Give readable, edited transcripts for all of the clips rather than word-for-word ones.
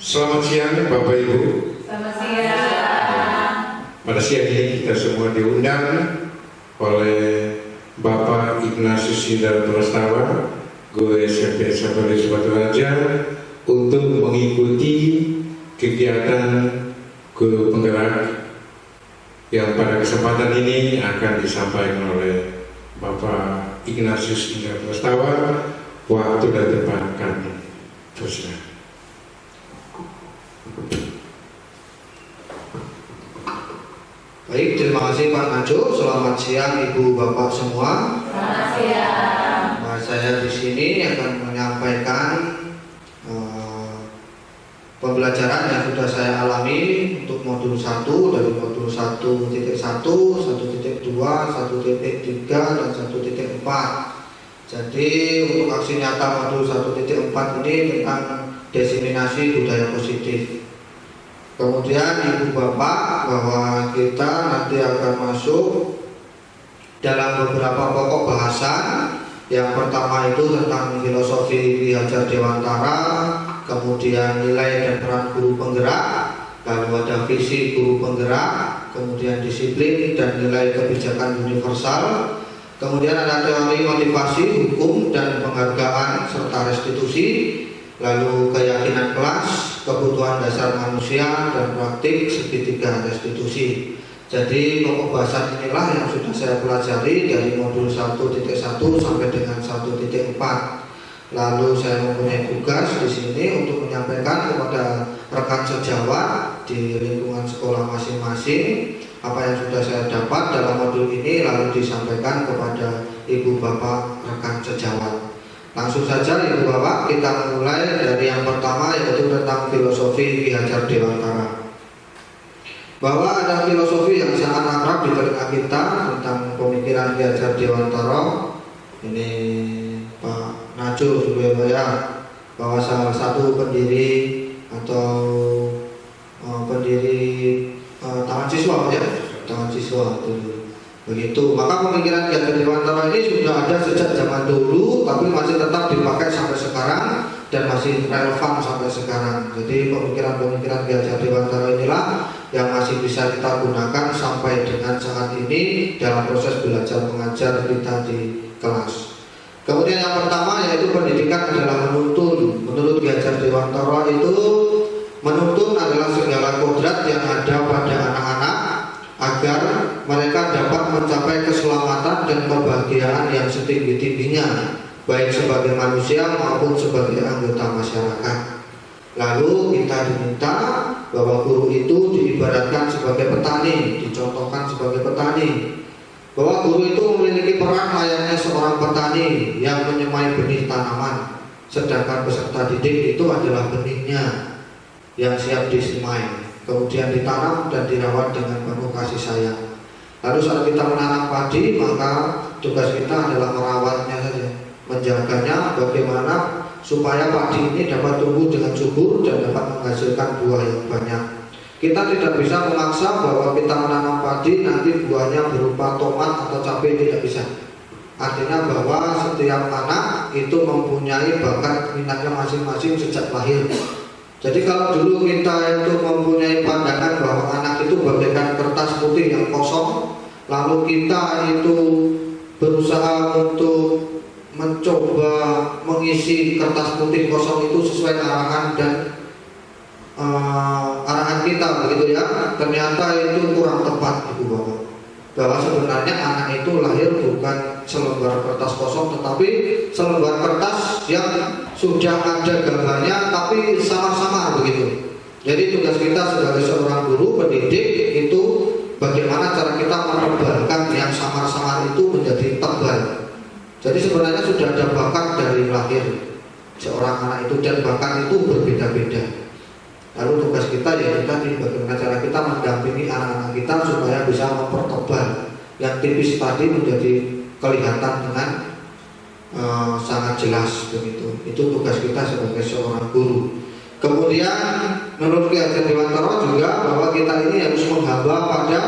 Selamat siang Bapak Ibu. Selamat siang. Pada siang ini kita semua diundang oleh Bapak Ignatius Yuda Prastawa, Guru SMP Sabaris Batu Raja, untuk mengikuti kegiatan guru penggerak yang pada kesempatan ini akan disampaikan oleh Bapak Ignatius Yuda Prastawa. Waktu dan tempat kami terserah. Baik, terima kasih Pak Najo. Selamat siang Ibu Bapak semua. Selamat siang. Nah, saya di sini akan menyampaikan pembelajaran yang sudah saya alami untuk modul 1 dari modul 1.1, 1.2, 1.3 dan 1.4. Jadi untuk aksi nyata modul 1.4 ini tentang diseminasi budaya positif. Kemudian Ibu Bapak bahwa kita nanti akan masuk dalam beberapa pokok bahasan. Yang pertama itu tentang filosofi Ki Hajar Dewantara, kemudian nilai dan peran guru penggerak, lalu ada visi guru penggerak, kemudian disiplin dan nilai kebijakan universal, kemudian ada teori motivasi, hukum dan penghargaan serta restitusi, lalu keyakinan kelas, kebutuhan dasar manusia, dan praktik segitiga restitusi. Jadi pokok bahasan inilah yang sudah saya pelajari dari modul 1.1 sampai dengan 1.4. Lalu saya mempunyai tugas di sini untuk menyampaikan kepada rekan sejawat di lingkungan sekolah masing-masing apa yang sudah saya dapat dalam modul ini, lalu disampaikan kepada Ibu Bapak rekan sejawat. Langsung saja Ibu Bapak, kita mulai dari yang pertama, yaitu tentang filosofi Ki Hajar Dewantara. Bahwa ada filosofi yang sangat akrab di telinga kita tentang pemikiran Ki Hajar Dewantara. Ini Pak Najo Surabaya, bahwa salah satu pendiri atau pendiri Taman Siswa, ya, Taman Siswa itu. Begitu, maka pemikiran Ki Hajar Dewantara ini sudah ada sejak zaman dulu, tapi masih tetap dipakai sampai sekarang dan masih relevan sampai sekarang. Jadi pemikiran-pemikiran Ki Hajar Dewantara inilah yang masih bisa kita gunakan sampai dengan saat ini dalam proses belajar mengajar kita di kelas. Kemudian yang pertama yaitu pendidikan adalah menuntun. Menurut Ki Hajar Dewantara itu menuntun adalah segala kodrat yang ada pada anak-anak agar mereka dapat mencapai keselamatan dan kebahagiaan yang setinggi-tingginya, baik sebagai manusia maupun sebagai anggota masyarakat. Lalu kita diminta bahwa guru itu diibaratkan sebagai petani, dicontohkan sebagai petani, bahwa guru itu memiliki peran layaknya seorang petani yang menyemai benih tanaman, sedangkan peserta didik itu adalah benihnya yang siap disemai, kemudian ditanam dan dirawat dengan penuh kasih sayang. Lalu saat kita menanam padi, maka tugas kita adalah merawatnya saja, menjaganya bagaimana supaya padi ini dapat tumbuh dengan subur dan dapat menghasilkan buah yang banyak. Kita tidak bisa memaksa bahwa kita menanam padi nanti buahnya berupa tomat atau cabai, tidak bisa. Artinya bahwa setiap anak itu mempunyai bakat minatnya masing-masing sejak lahir. Jadi kalau dulu kita itu mempunyai pandangan bahwa anak itu bagaikan kertas putih yang kosong, lalu kita itu berusaha untuk mencoba mengisi kertas putih kosong itu sesuai arahan dan arahan kita, begitu ya. Ternyata itu kurang tepat, Ibu Bapak. Bahwa sebenarnya anak itu lahir bukan selembar kertas kosong, tetapi selembar kertas yang sudah ada gambarnya, tapi sama-sama begitu. Jadi tugas kita sebagai seorang guru pendidik itu bagaimana cara kita menebalkan yang samar-samar itu menjadi tebal. Jadi sebenarnya sudah ada bakat dari lahir seorang anak itu, dan bakat itu berbeda-beda. Lalu tugas kita ya tadi bagaimana cara kita mendampingi anak-anak kita supaya bisa mempertebal yang tipis tadi menjadi kelihatan dengan sangat jelas begitu. Itu tugas kita sebagai seorang guru. Kemudian menurut Ki Hajar Dewantara juga bahwa kita ini harus menghamba pada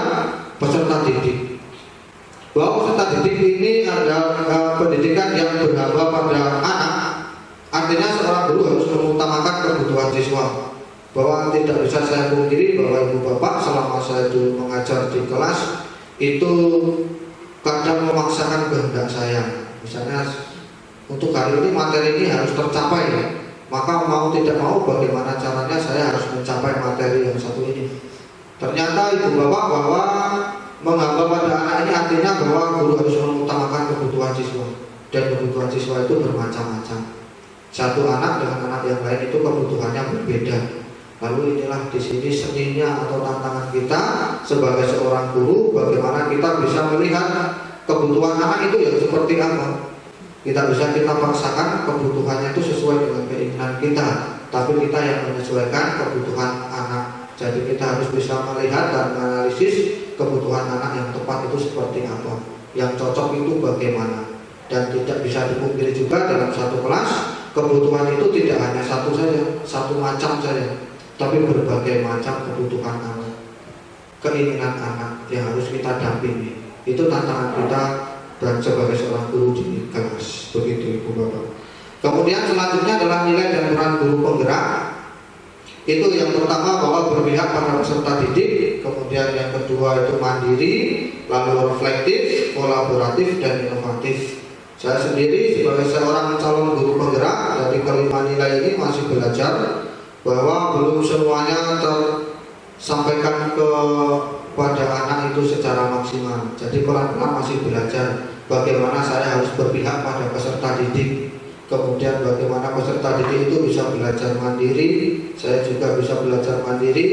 peserta didik. Bahwa peserta didik ini adalah pendidikan yang berhamba pada anak. Artinya seorang guru harus mengutamakan kebutuhan siswa. bahwa tidak bisa saya pungkiri bahwa ibu bapak selama saya dulu mengajar di kelas itu kadang memaksakan kehendak saya. Misalnya untuk hari ini materi ini harus tercapai, maka mau tidak mau bagaimana caranya saya harus mencapai materi yang satu ini. Ternyata ibu bapak bahwa menghamba pada anak ini artinya bahwa guru harus mengutamakan kebutuhan siswa, dan kebutuhan siswa itu bermacam-macam. Satu anak dengan anak yang lain itu kebutuhannya berbeda. Lalu inilah di sini seninya atau tantangan kita sebagai seorang guru, bagaimana kita bisa melihat kebutuhan anak itu yang seperti apa. Tidak bisa kita paksakan kebutuhannya itu sesuai dengan keinginan kita, tapi kita yang menyesuaikan kebutuhan anak. Jadi kita harus bisa melihat dan menganalisis kebutuhan anak yang tepat itu seperti apa, yang cocok itu bagaimana. Dan tidak bisa dipungkiri juga dalam satu kelas kebutuhan itu tidak hanya satu saja, satu macam saja, tapi berbagai macam kebutuhan anak, keinginan anak yang harus kita dampingi. Itu tantangan kita dan sebagai seorang guru di kelas. Begitu ibu bapak. Kemudian selanjutnya adalah nilai dan peran guru penggerak. Itu yang pertama bahwa berpihak pada peserta didik. Kemudian yang kedua itu mandiri, lalu reflektif, kolaboratif, dan inovatif. Saya sendiri sebagai seorang calon guru penggerak dari kelima nilai ini masih belajar bahwa belum semuanya tersampaikan kepada anak itu secara maksimal. Jadi pelan-pelan masih belajar bagaimana saya harus berpihak pada peserta didik. Kemudian bagaimana peserta didik itu bisa belajar mandiri, saya juga bisa belajar mandiri.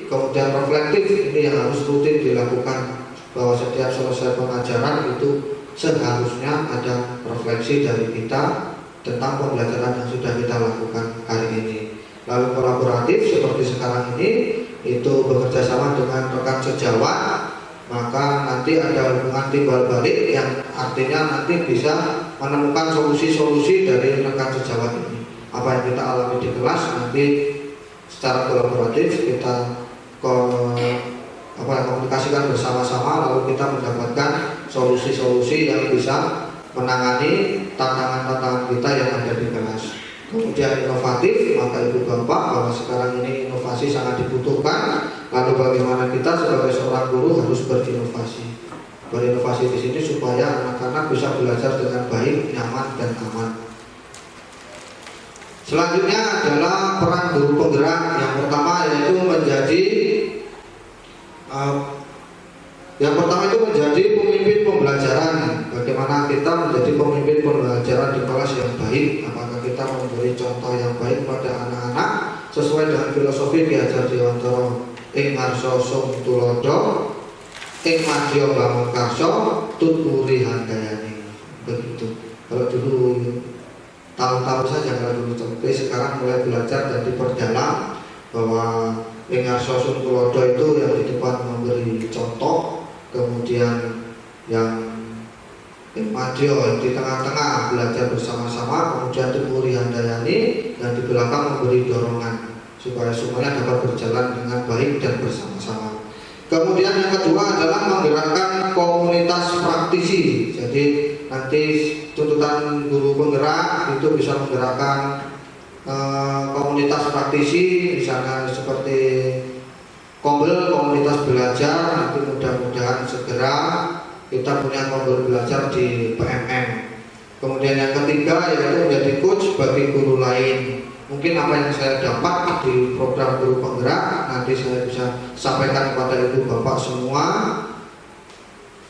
Kemudian reflektif, ini yang harus rutin dilakukan, bahwa setiap selesai pengajaran itu seharusnya ada refleksi dari kita tentang pembelajaran yang sudah kita lakukan hari ini. Lalu kolaboratif seperti sekarang ini itu bekerja sama dengan rekan sejawat, maka nanti ada hubungan timbal balik yang artinya nanti bisa menemukan solusi-solusi dari rekan sejawat ini. Apa yang kita alami di kelas nanti secara kolaboratif kita komunikasikan bersama-sama, lalu kita mendapatkan solusi-solusi yang bisa menangani tantangan-tantangan kita yang ada di kelas. Kemudian inovatif, maka ibu bapak bahwa sekarang ini inovasi sangat dibutuhkan. Lalu bagaimana kita sebagai seorang guru harus berinovasi. Berinovasi di sini supaya anak-anak bisa belajar dengan baik, nyaman, dan aman. Selanjutnya adalah peran guru penggerak. Yang pertama yaitu menjadi menjadi pemimpin pembelajaran. Bagaimana kita menjadi pemimpin pembelajaran di kelas yang baik? Apakah kita memberi contoh yang baik pada anak-anak sesuai dengan filosofi Ki Hajar Dewantara, ing ngarsa sung tulodo, ing madya bangun karso, tuturi handayani. Begitu. Kalau dulu tahu-tahu saja, kalau dulu tapi sekarang mulai belajar dan diperdalam bahwa ing ngarsa sung tulodo itu yang di depan memberi contoh, kemudian yang madya yang di tengah-tengah belajar bersama-sama, kemudian tuturi handayani yang di belakang memberi dorongan supaya semuanya dapat berjalan dengan baik dan bersama-sama. Kemudian yang kedua adalah menggerakkan komunitas praktisi. Jadi nanti tuntutan guru penggerak itu bisa menggerakkan komunitas praktisi, misalnya seperti Kombel, komunitas belajar. Nanti mudah-mudahan segera kita punya kombel belajar di PMM. Kemudian yang ketiga yaitu menjadi coach bagi guru lain. Mungkin apa yang saya dapat di program guru penggerak nanti saya bisa sampaikan kepada ibu bapak semua.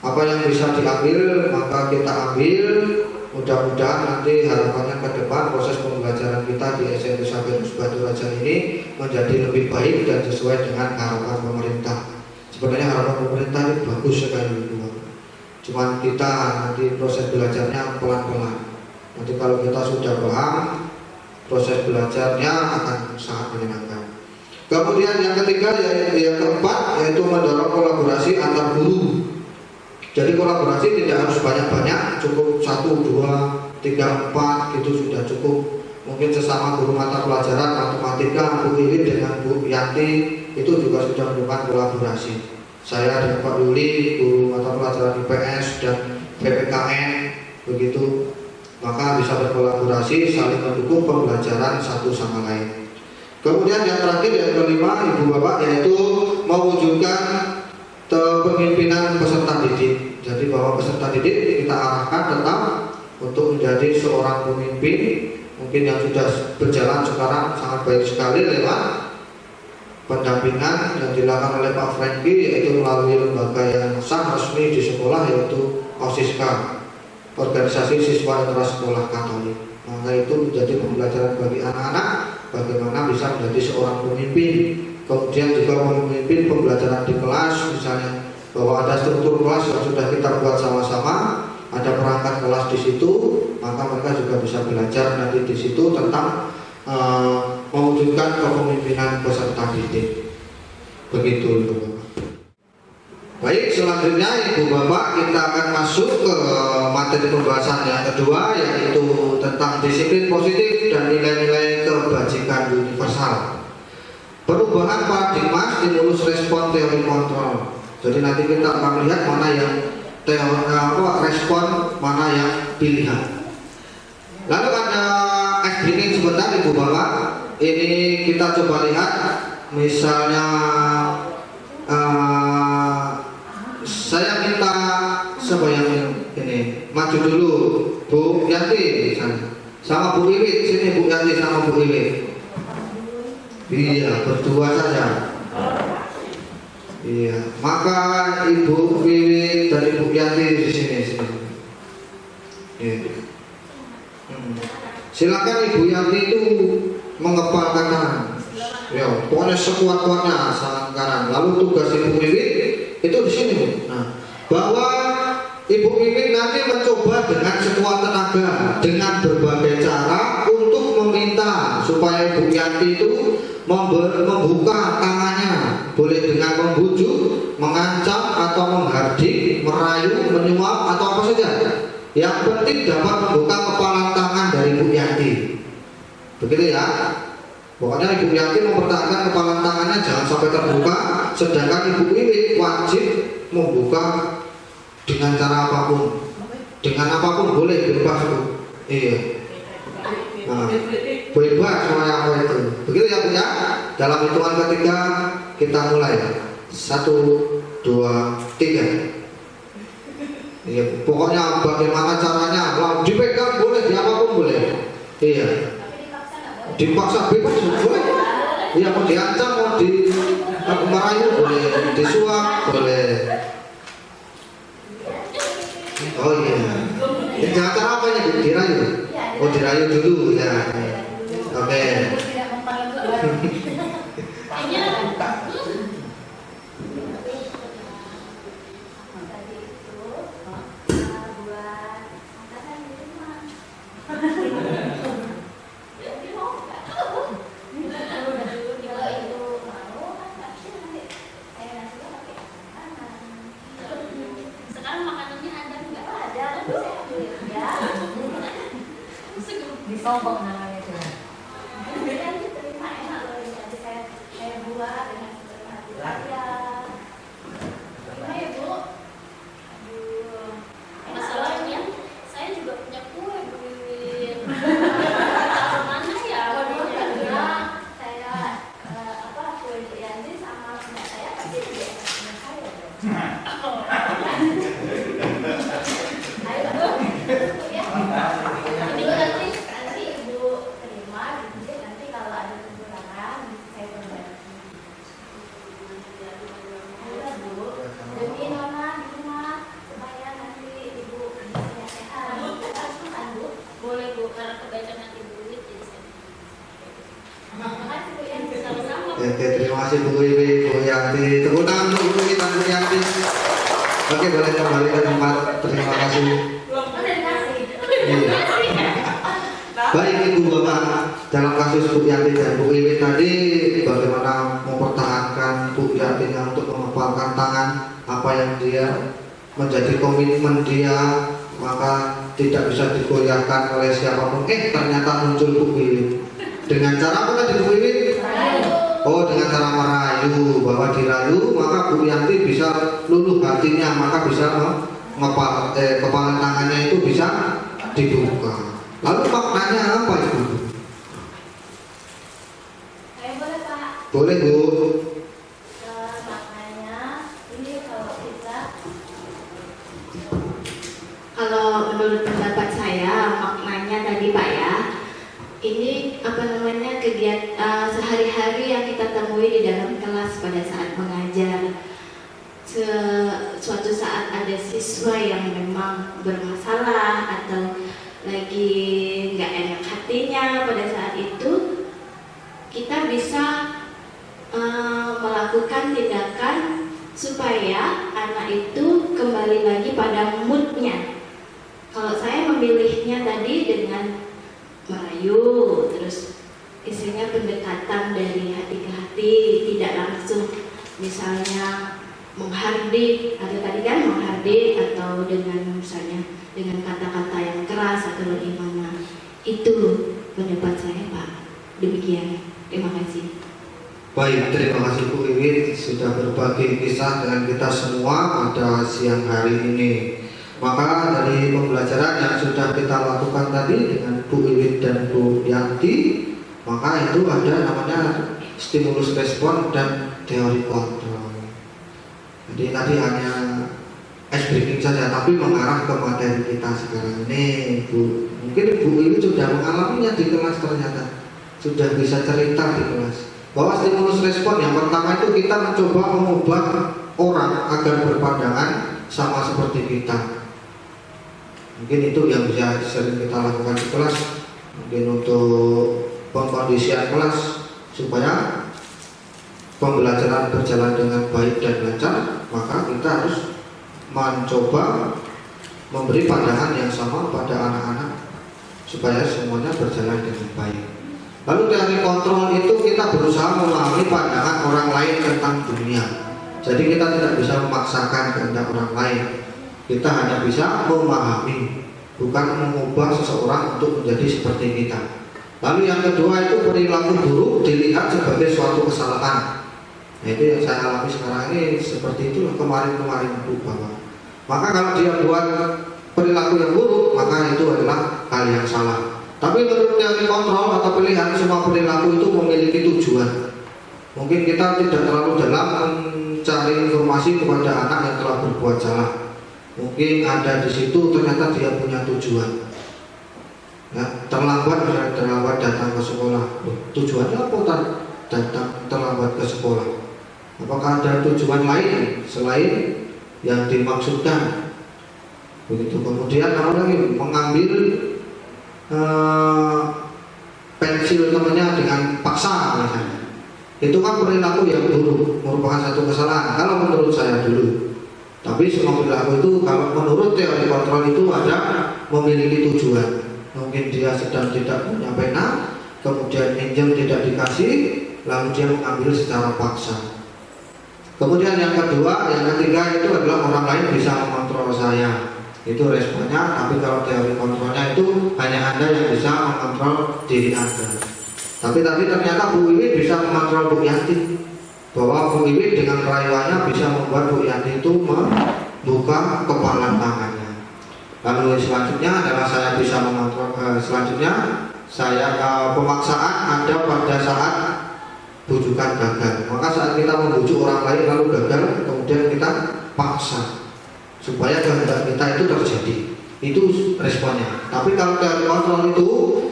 Apa yang bisa diambil maka kita ambil. Mudah-mudahan nanti harapannya ke depan proses pembelajaran kita di SMP Sabarus Batu Raja ini menjadi lebih baik dan sesuai dengan harapan pemerintah. Sebenarnya harapan pemerintah ini bagus sekali, cuman kita nanti proses belajarnya pelan-pelan. Nanti kalau kita sudah paham, proses belajarnya akan sangat menyenangkan. Kemudian yang ketiga, yang keempat yaitu mendorong kolaborasi antar guru. Jadi kolaborasi tidak harus banyak-banyak, cukup 1, 2, 3, 4 gitu sudah cukup. Mungkin sesama guru mata pelajaran matematika, Bu Lili dengan Bu Yanti itu juga sudah melakukan kolaborasi. Saya dan Pak Yuli, guru mata pelajaran IPS dan PPKN begitu, maka bisa berkolaborasi saling mendukung pembelajaran satu sama lain. Kemudian yang terakhir yang kelima Ibu Bapak yaitu mewujudkan kepemimpinan peserta didik. Jadi bahwa peserta didik kita arahkan tetap untuk menjadi seorang pemimpin, mungkin yang sudah berjalan sekarang sangat baik sekali lewat pendampingan yang dilakukan oleh Pak Franky, yaitu melalui lembaga yang sah resmi di sekolah yaitu OSISKA, Organisasi Siswa Intrasekolah Katolik. Maka itu menjadi pembelajaran bagi anak-anak bagaimana bisa menjadi seorang pemimpin. Kemudian juga memimpin pembelajaran di kelas, misalnya bahwa ada struktur kelas yang sudah kita buat sama-sama, ada perangkat kelas di situ, maka mereka juga bisa belajar nanti di situ tentang mewujudkan kepemimpinan peserta didik. Begitu Ibu Bapak. Baik, selanjutnya Ibu Bapak kita akan masuk ke materi pembahasan yang kedua, yaitu tentang disiplin positif dan nilai-nilai kebajikan universal. Perubahan paradigma stimulus respon teori kontrol. Jadi nanti kita akan melihat mana yang respon, mana yang pilihan. Lalu ada explaining sebentar Ibu Bapak. Ini kita coba lihat, misalnya saya minta sebayang ini maju dulu Bu Yanti sama Bu Iwit, sini Bu Yanti sama Bu Iwit. Iya, berdua saja. Iya, maka Ibu Wiwi dan Ibu Yanti di sini. Iya. Silakan Ibu Yanti itu mengepalkan kanan. Ya, pokoknya sekuat-kuatnya sangat kanan. Lalu tugas Ibu Wiwi itu di sini. Nah, bahwa Ibu Wiwi nanti mencoba dengan sekuat tenaga dengan berbagai cara untuk meminta supaya Ibu Yanti itu membuka tangannya, boleh dengan membujuk, mengancam atau menghardik, merayu, menyuap atau apa saja. Yang penting dapat membuka kepala tangan dari Ibu Yanti. Begitu ya. Pokoknya Ibu Yanti mempertahankan kepala tangannya jangan sampai terbuka, sedangkan Ibu Wiwi wajib membuka dengan cara apapun. Dengan apapun boleh, bebas Bu. Iya. Nah, bebas semuanya apa itu. Begitu ya Bu ya. Dalam hitungan ketiga kita mulai. 1, 2, 3. Iya, pokoknya bagaimana caranya, dipegang boleh, diapapun boleh. Iya. Dipaksa bebas boleh. Iya, mau diancam, mau merayu boleh, disuap boleh. Oh iya. Jangan cara apa ya, dirayu. Oh dirayu dulu ya. Oke. Disombong namanya tuh. Saya buat dengan hati saya. Gimana ya Bu? Aduh, masalahnya saya juga punya kue Bu Wiwin. Mana ya? Saya kue Bu Yanti sama punya saya pasti lebih enak punya saya dong. Ayo Bu, ya. Ini nanti Ibu terima, nanti kalau ada kekurangan saya perbaiki. Ayo Bu, demi Nona di rumah supaya nanti Ibu bisa sehat. Kan Bu? Boleh Bu, karena kebaikan nanti Bu jadi sehat. Makasih Bu Yanti, sama-sama. Oke, terima kasih Bu Wiwi, Bu Yanti. Tepuk tangan untuk Bu Wiwi dan Bu Yanti. Oke, boleh kembali ke tempat. Terima kasih. Iya. Baik Ibu Bapak, dalam kasus Bu Yanti dan Bu Wiwi tadi bagaimana mempertahankan Bu Yantinya untuk mengepalkan tangan apa yang dia menjadi komitmen dia, maka tidak bisa digoyahkan oleh siapapun. Ternyata muncul Bu Wiwi dengan cara apa tadi Bu Wiwi? Oh, dengan cara merayu, bahwa dirayu maka Bu Yanti bisa luluh hatinya, maka bisa kepala tangannya itu bisa dibuka. Lalu maknanya apa Ibu? Saya Boleh Bu. Maknanya ini Kalau menurut pendapat saya, maknanya tadi Pak ya, ini kegiatan sehari-hari yang kita temui di dalam kelas pada saat mengajar. Suatu saat ada siswa yang memang bermasalah atau lagi nggak enak hatinya, pada saat itu kita bisa melakukan tindakan supaya anak itu kembali lagi pada moodnya. Kalau saya memilihnya tadi dengan merayu, terus isinya pendekatan dari hati ke hati, tidak langsung misalnya menghardik, atau tadi kan menghardik atau dengan misalnya dengan kata-kata yang keras atau bagaimana. Itu pendapat saya Pak. Demikian. Terima kasih. Baik, terima kasih Bu Iwin sudah berbagi kisah dengan kita semua pada siang hari ini. Maka dari pembelajaran yang sudah kita lakukan tadi dengan Bu Iwin dan Bu Yanti, maka itu ada namanya stimulus respon dan teori kontrol. Jadi tadi hanya ice breaking saja, tapi mengarah ke materi kita sekarang ini. Bu, mungkin Bu Iwin sudah mengalaminya di kelas, ternyata sudah bisa cerita di kelas bahwa stimulus respon yang pertama itu kita mencoba mengubah orang agar berpandangan sama seperti kita. Mungkin itu yang bisa sering kita lakukan di kelas. Mungkin untuk pengkondisian kelas supaya pembelajaran berjalan dengan baik dan lancar, maka kita harus mencoba memberi pandangan yang sama pada anak-anak supaya semuanya berjalan dengan baik. Lalu dari kontrol itu kita berusaha memahami pandangan orang lain tentang dunia. Jadi kita tidak bisa memaksakan kehendak orang lain. Kita hanya bisa memahami, bukan mengubah seseorang untuk menjadi seperti kita. Lalu yang kedua itu perilaku buruk dilihat sebagai suatu kesalahan. Nah, itu yang saya alami sekarang ini seperti itu kemarin-kemarin Bu Bapak. Maka kalau dia buat perilaku yang buruk, maka itu adalah hal yang salah. Tapi menurut teori kontrol atau pilihan, semua perilaku itu memiliki tujuan. Mungkin kita tidak terlalu dalam mencari informasi kepada anak yang telah berbuat salah. Mungkin ada di situ ternyata dia punya tujuan. Ya, terlambat datang ke sekolah. Tujuannya apa datang terlambat ke sekolah? Apakah ada tujuan lain selain yang dimaksudkan? Begitu. Kemudian apa lagi? Mengambil pensil temannya dengan paksa misalnya. Itu kan perilaku yang buruk, merupakan satu kesalahan kalau menurut saya dulu. Tapi semua perilaku itu kalau menurut teori kontrol itu ada memiliki tujuan. Mungkin dia sedang tidak punya pena, kemudian pinjam tidak dikasih, lalu dia mengambil secara paksa. Kemudian yang kedua, yang ketiga itu adalah orang lain bisa mengontrol saya. Itu responnya. Tapi kalau teori kontrolnya itu hanya Anda yang bisa mengontrol diri Anda. Tapi tadi ternyata Bu Iwi bisa mengontrol Bu Yanti, bahwa Bu Iwi dengan rayuannya bisa membuat Bu Yanti itu membuka kepalan tangannya. Lalu selanjutnya adalah saya bisa mengontrol. Pemaksaan ada pada saat bujukan gagal. Maka saat kita membujuk orang lain lalu gagal, kemudian kita paksa supaya kehendak kita itu terjadi. Itu responnya. Tapi kalau teori kontrol itu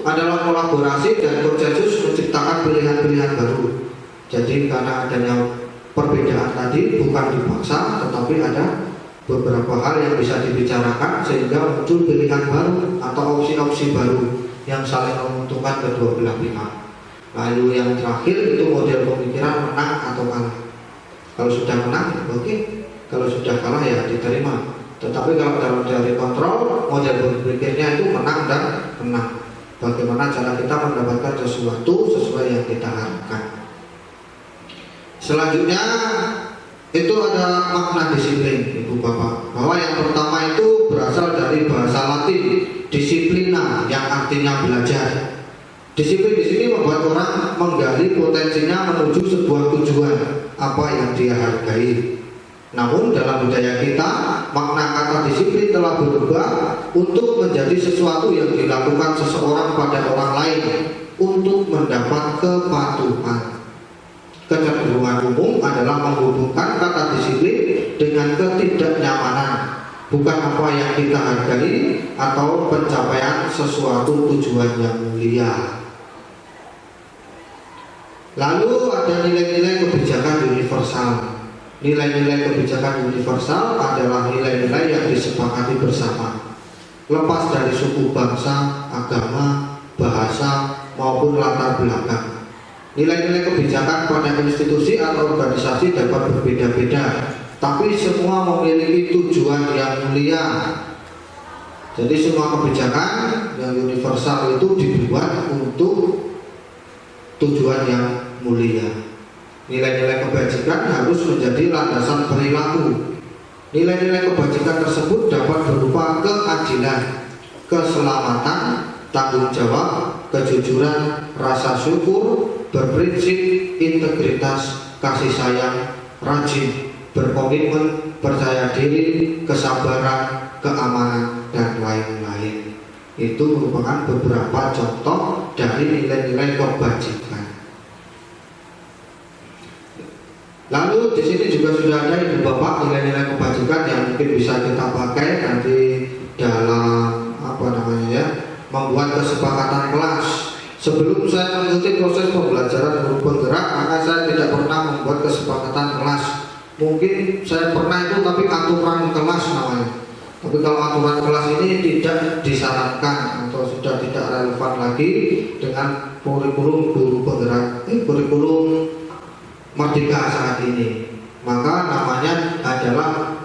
adalah kolaborasi dan konsensus menciptakan pilihan-pilihan baru. Jadi karena adanya perbedaan tadi bukan dipaksa, tetapi ada beberapa hal yang bisa dibicarakan sehingga muncul pilihan baru atau opsi-opsi baru yang saling menguntungkan kedua belah pihak. Lalu yang terakhir itu model pemikiran menang atau kalah. Kalau sudah menang, oke. Kalau sudah kalah ya diterima. Tetapi kalau dalam teori kontrol, model berpikirnya itu menang dan menang. Bagaimana cara kita mendapatkan sesuatu sesuai yang kita harapkan. Selanjutnya itu ada makna disiplin, Ibu Bapak. Bahwa yang pertama itu berasal dari bahasa Latin, disiplina, yang artinya belajar. Disiplin di sini membuat orang menggali potensinya menuju sebuah tujuan apa yang dia hargai. Namun dalam budaya kita, makna kata disiplin telah berubah untuk menjadi sesuatu yang dilakukan seseorang pada orang lain untuk mendapat kepatuhan. Kecenderungan umum adalah menghubungkan kata disiplin dengan ketidaknyamanan, bukan apa yang kita hargai atau pencapaian sesuatu tujuan yang mulia. Lalu ada nilai-nilai kebijakan universal. Nilai-nilai kebijakan universal adalah nilai-nilai yang disepakati bersama, lepas dari suku, bangsa, agama, bahasa, maupun latar belakang. Nilai-nilai kebijakan pada institusi atau organisasi dapat berbeda-beda, tapi semua memiliki tujuan yang mulia. Jadi semua kebijakan yang universal itu dibuat untuk tujuan yang mulia. Nilai-nilai kebajikan harus menjadi landasan perilaku. Nilai-nilai kebajikan tersebut dapat berupa keadilan, keselamatan, tanggung jawab, kejujuran, rasa syukur, berprinsip, integritas, kasih sayang, rajin, berkomitmen, percaya diri, kesabaran, keamanan, dan lain-lain. Itu merupakan beberapa contoh dari nilai-nilai kebajikan. Lalu di sini juga sudah ada Ibu Bapak nilai-nilai kebajikan yang mungkin bisa kita pakai nanti dalam membuat kesepakatan kelas. Sebelum saya mengikuti proses pembelajaran guru penggerak, maka saya tidak pernah membuat kesepakatan kelas. Mungkin saya pernah itu, tapi aturan kelas namanya. Tapi kalau aturan kelas ini tidak disarankan atau sudah tidak relevan lagi dengan kurikulum guru penggerak, kurikulum Merdeka saat ini. Maka namanya adalah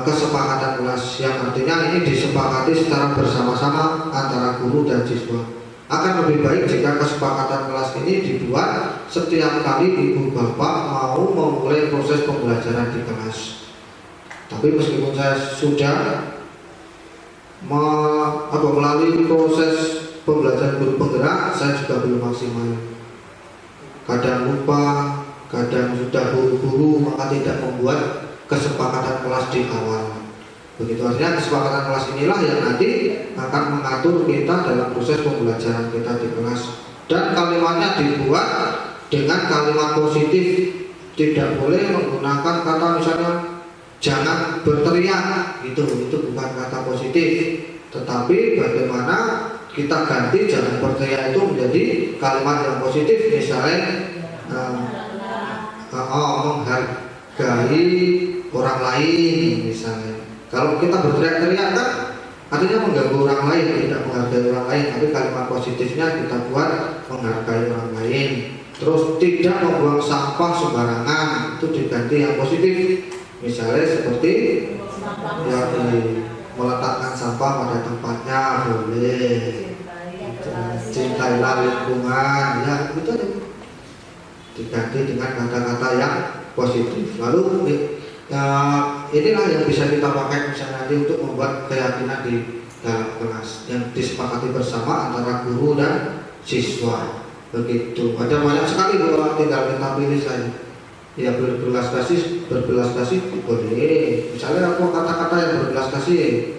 kesepakatan kelas, yang artinya ini disepakati secara bersama-sama antara guru dan siswa. Akan lebih baik jika kesepakatan kelas ini dibuat setiap kali ibu bapak mau memulai proses pembelajaran di kelas. Tapi meskipun saya sudah melalui proses pembelajaran guru penggerak, saya juga belum maksimal. Kadang lupa, kadang sudah buru-buru, maka tidak membuat kesepakatan kelas di awal. Begitu, artinya kesepakatan kelas inilah yang nanti akan mengatur kita dalam proses pembelajaran kita di kelas. Dan kalimatnya dibuat dengan kalimat positif, tidak boleh menggunakan kata misalnya jangan berteriak, itu bukan kata positif. Tetapi bagaimana kita ganti jangan berteriak itu menjadi kalimat yang positif, misalnya menghargai orang lain misalnya. Kalau kita berteriak-teriak kan artinya mengganggu orang lain, tidak menghargai orang lain. Tapi kalimat positifnya kita buat menghargai orang lain. Terus tidak membuang sampah sembarangan, itu diganti yang positif. Misalnya seperti meletakkan sampah pada tempatnya boleh. Cintailah lingkungan, ya itu diganti dengan kata-kata yang positif. Lalu inilah yang bisa kita pakai misalnya nanti untuk membuat keyakinan di dalam kelas yang disepakati bersama antara guru dan siswa. Begitu. Ada banyak sekali kalau tinggal kita pilih saja. Ya berbelas kasih boleh. Misalnya apa kata-kata yang berbelas kasih?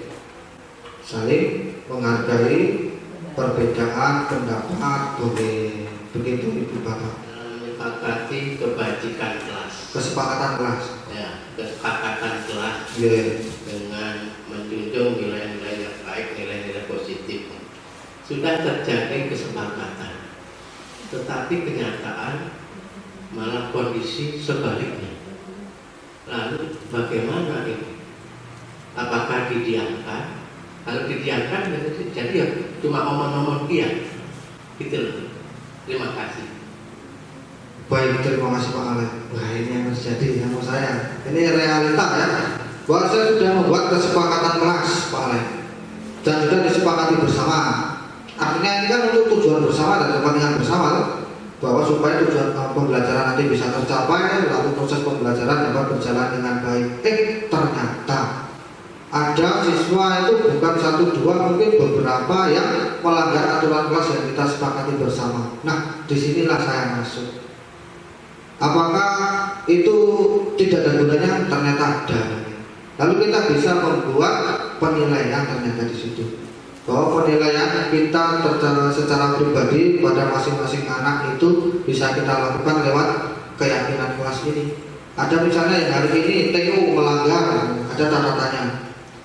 Saling menghargai perbedaan pendapat boleh. Begitu Ibu Bapak. Menyepakati kebajikan kelas. Kesepakatan kelas. Ya, kesepakatan kelas dengan menjunjung nilai-nilai yang baik, nilai-nilai positif. Sudah terjadi kesepakatan, tetapi kenyataan malah kondisi sebaliknya. Lalu bagaimana ini? Apakah didiamkan? Kalau didiamkan jadi ya cuma omong-omong dia. Gitu loh. Terima kasih. Baik, terima kasih Pak Alek. Wah, ini yang terjadi sama saya. Ini realita ya. Bahwa saya sudah membuat kesepakatan kelas Pak Alek, dan sudah disepakati bersama. Artinya ini kan untuk tujuan bersama dan kepentingan bersama, bahwa supaya tujuan pembelajaran nanti bisa tercapai, lalu proses pembelajaran dapat berjalan dengan baik. Ternyata ada siswa itu bukan 1, 2, mungkin beberapa yang melanggar aturan kelas yang kita sepakati bersama. Nah, disinilah saya masuk. Apakah itu tidak ada gunanya? Ternyata ada. Lalu kita bisa membuat penilaian ternyata di situ. Bahwa penilaian kita secara pribadi pada masing-masing anak itu bisa kita lakukan lewat keyakinan kelas ini. Ada misalnya yang hari ini TO melanggar, ada catatannya.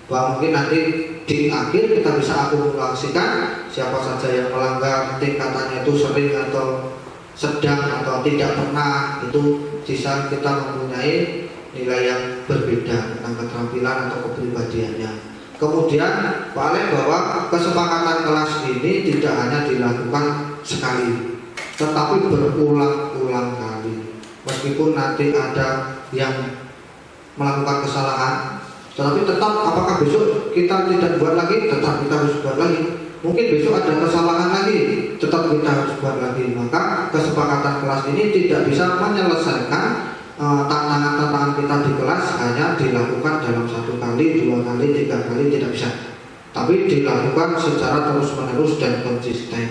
Bahwa mungkin nanti di akhir kita bisa akumulasikan siapa saja yang melanggar, tingkatannya itu sering atau sedang atau tidak pernah, itu bisa kita mempunyai nilai yang berbeda tentang keterampilan atau kepribadiannya. Kemudian Pak Alek bahwa kesepakatan kelas ini tidak hanya dilakukan sekali, tetapi berulang-ulang kali. Meskipun nanti ada yang melakukan kesalahan, tetapi tetap apakah besok kita tidak buat lagi, tetap kita harus buat lagi. Mungkin besok ada kesalahan lagi, tetap kita harus buat lagi. Maka kesepakatan kelas ini tidak bisa menyelesaikan tantangan-tantangan kita di kelas hanya dilakukan dalam 1 kali, 2 kali, 3 kali, tidak bisa. Tapi dilakukan secara terus-menerus dan konsisten.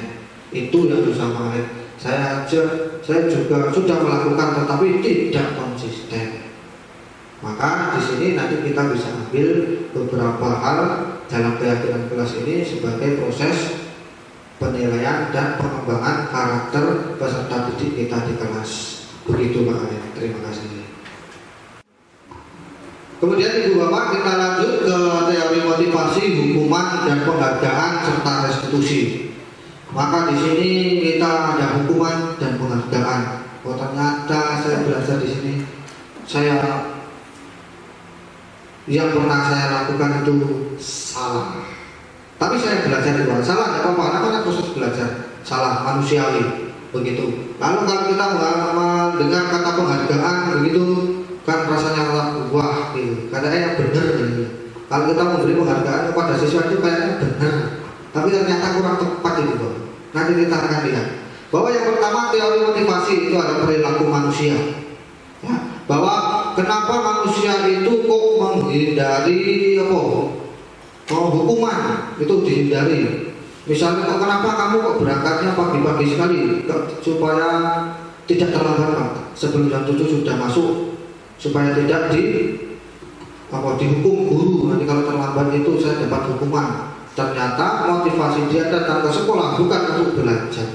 Itu yang disampaikan. Saya juga sudah melakukan tetapi tidak konsisten. Maka di sini nanti kita bisa ambil beberapa hal dalam keyakinan kelas ini sebagai proses penilaian dan pengembangan karakter peserta didik kita di kelas. Begitu Pak Alek. Terima kasih. Kemudian Ibu Bapak, kita lanjut ke teori motivasi, hukuman dan penghargaan serta restitusi. Maka di sini kita ada hukuman dan penghargaan. Oh, ternyata saya belajar di sini, yang pernah saya lakukan itu salah. Tapi saya belajar di luar salah, tidak apa-apa, karena proses belajar salah manusiawi begitu. Lalu kalau kita mendengar kata penghargaan begitu, kan rasanya wah gitu, katanya benar gitu. Kalau kita memberi penghargaan kepada siswa itu kayaknya benar, tapi ternyata kurang tepat itu. Nanti kita akan lihat bahwa yang pertama teori motivasi itu ada perilaku manusia. Ya, bahwa kenapa manusia itu kok menghindari hukuman itu dihindari. Misalnya kenapa kamu kok berangkatnya pagi-pagi sekali supaya tidak terlambat Pak, sebelum jam 7 sudah masuk, supaya tidak dihukum guru. Nanti kalau terlambat itu saya dapat hukuman. Ternyata motivasi dia datang ke sekolah bukan untuk belajar.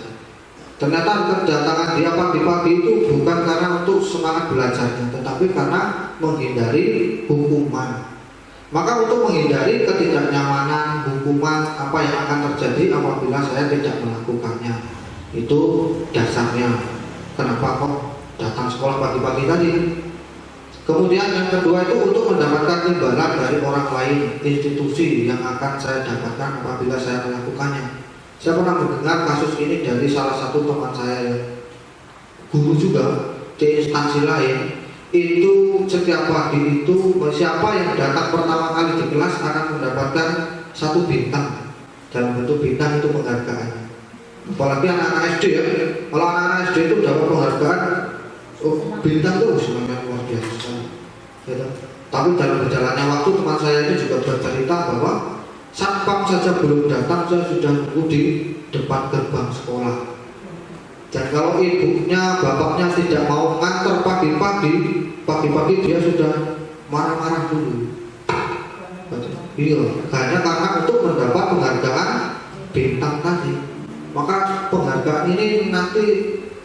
Ternyata kedatangan dia pagi-pagi itu bukan karena untuk semangat belajarnya, tetapi karena menghindari hukuman. Maka untuk menghindari ketidaknyamanan, hukuman apa yang akan terjadi apabila saya tidak melakukannya, itu dasarnya. Kenapa kok datang sekolah pagi-pagi tadi? Kemudian yang kedua itu untuk mendapatkan imbalan dari orang lain, institusi yang akan saya dapatkan apabila saya melakukannya. Saya pernah mendengar kasus ini dari salah satu teman saya, guru juga di instansi lain. Itu setiap pagi itu siapa yang datang pertama kali di kelas akan mendapatkan 1 bintang. Dalam bentuk bintang itu penghargaan. Apalagi anak-anak SD ya. Kalau anak-anak SD itu dapat penghargaan bintang itu sebenarnya luar biasa. Ya, tapi dalam berjalannya waktu teman saya ini juga bercerita bahwa satpam saja belum datang saya sudah nunggu di depan gerbang sekolah. Dan kalau ibunya, bapaknya tidak mau nganter pagi-pagi dia sudah marah-marah dulu. Iya, hanya karena untuk mendapat penghargaan bintang tadi. Maka penghargaan ini nanti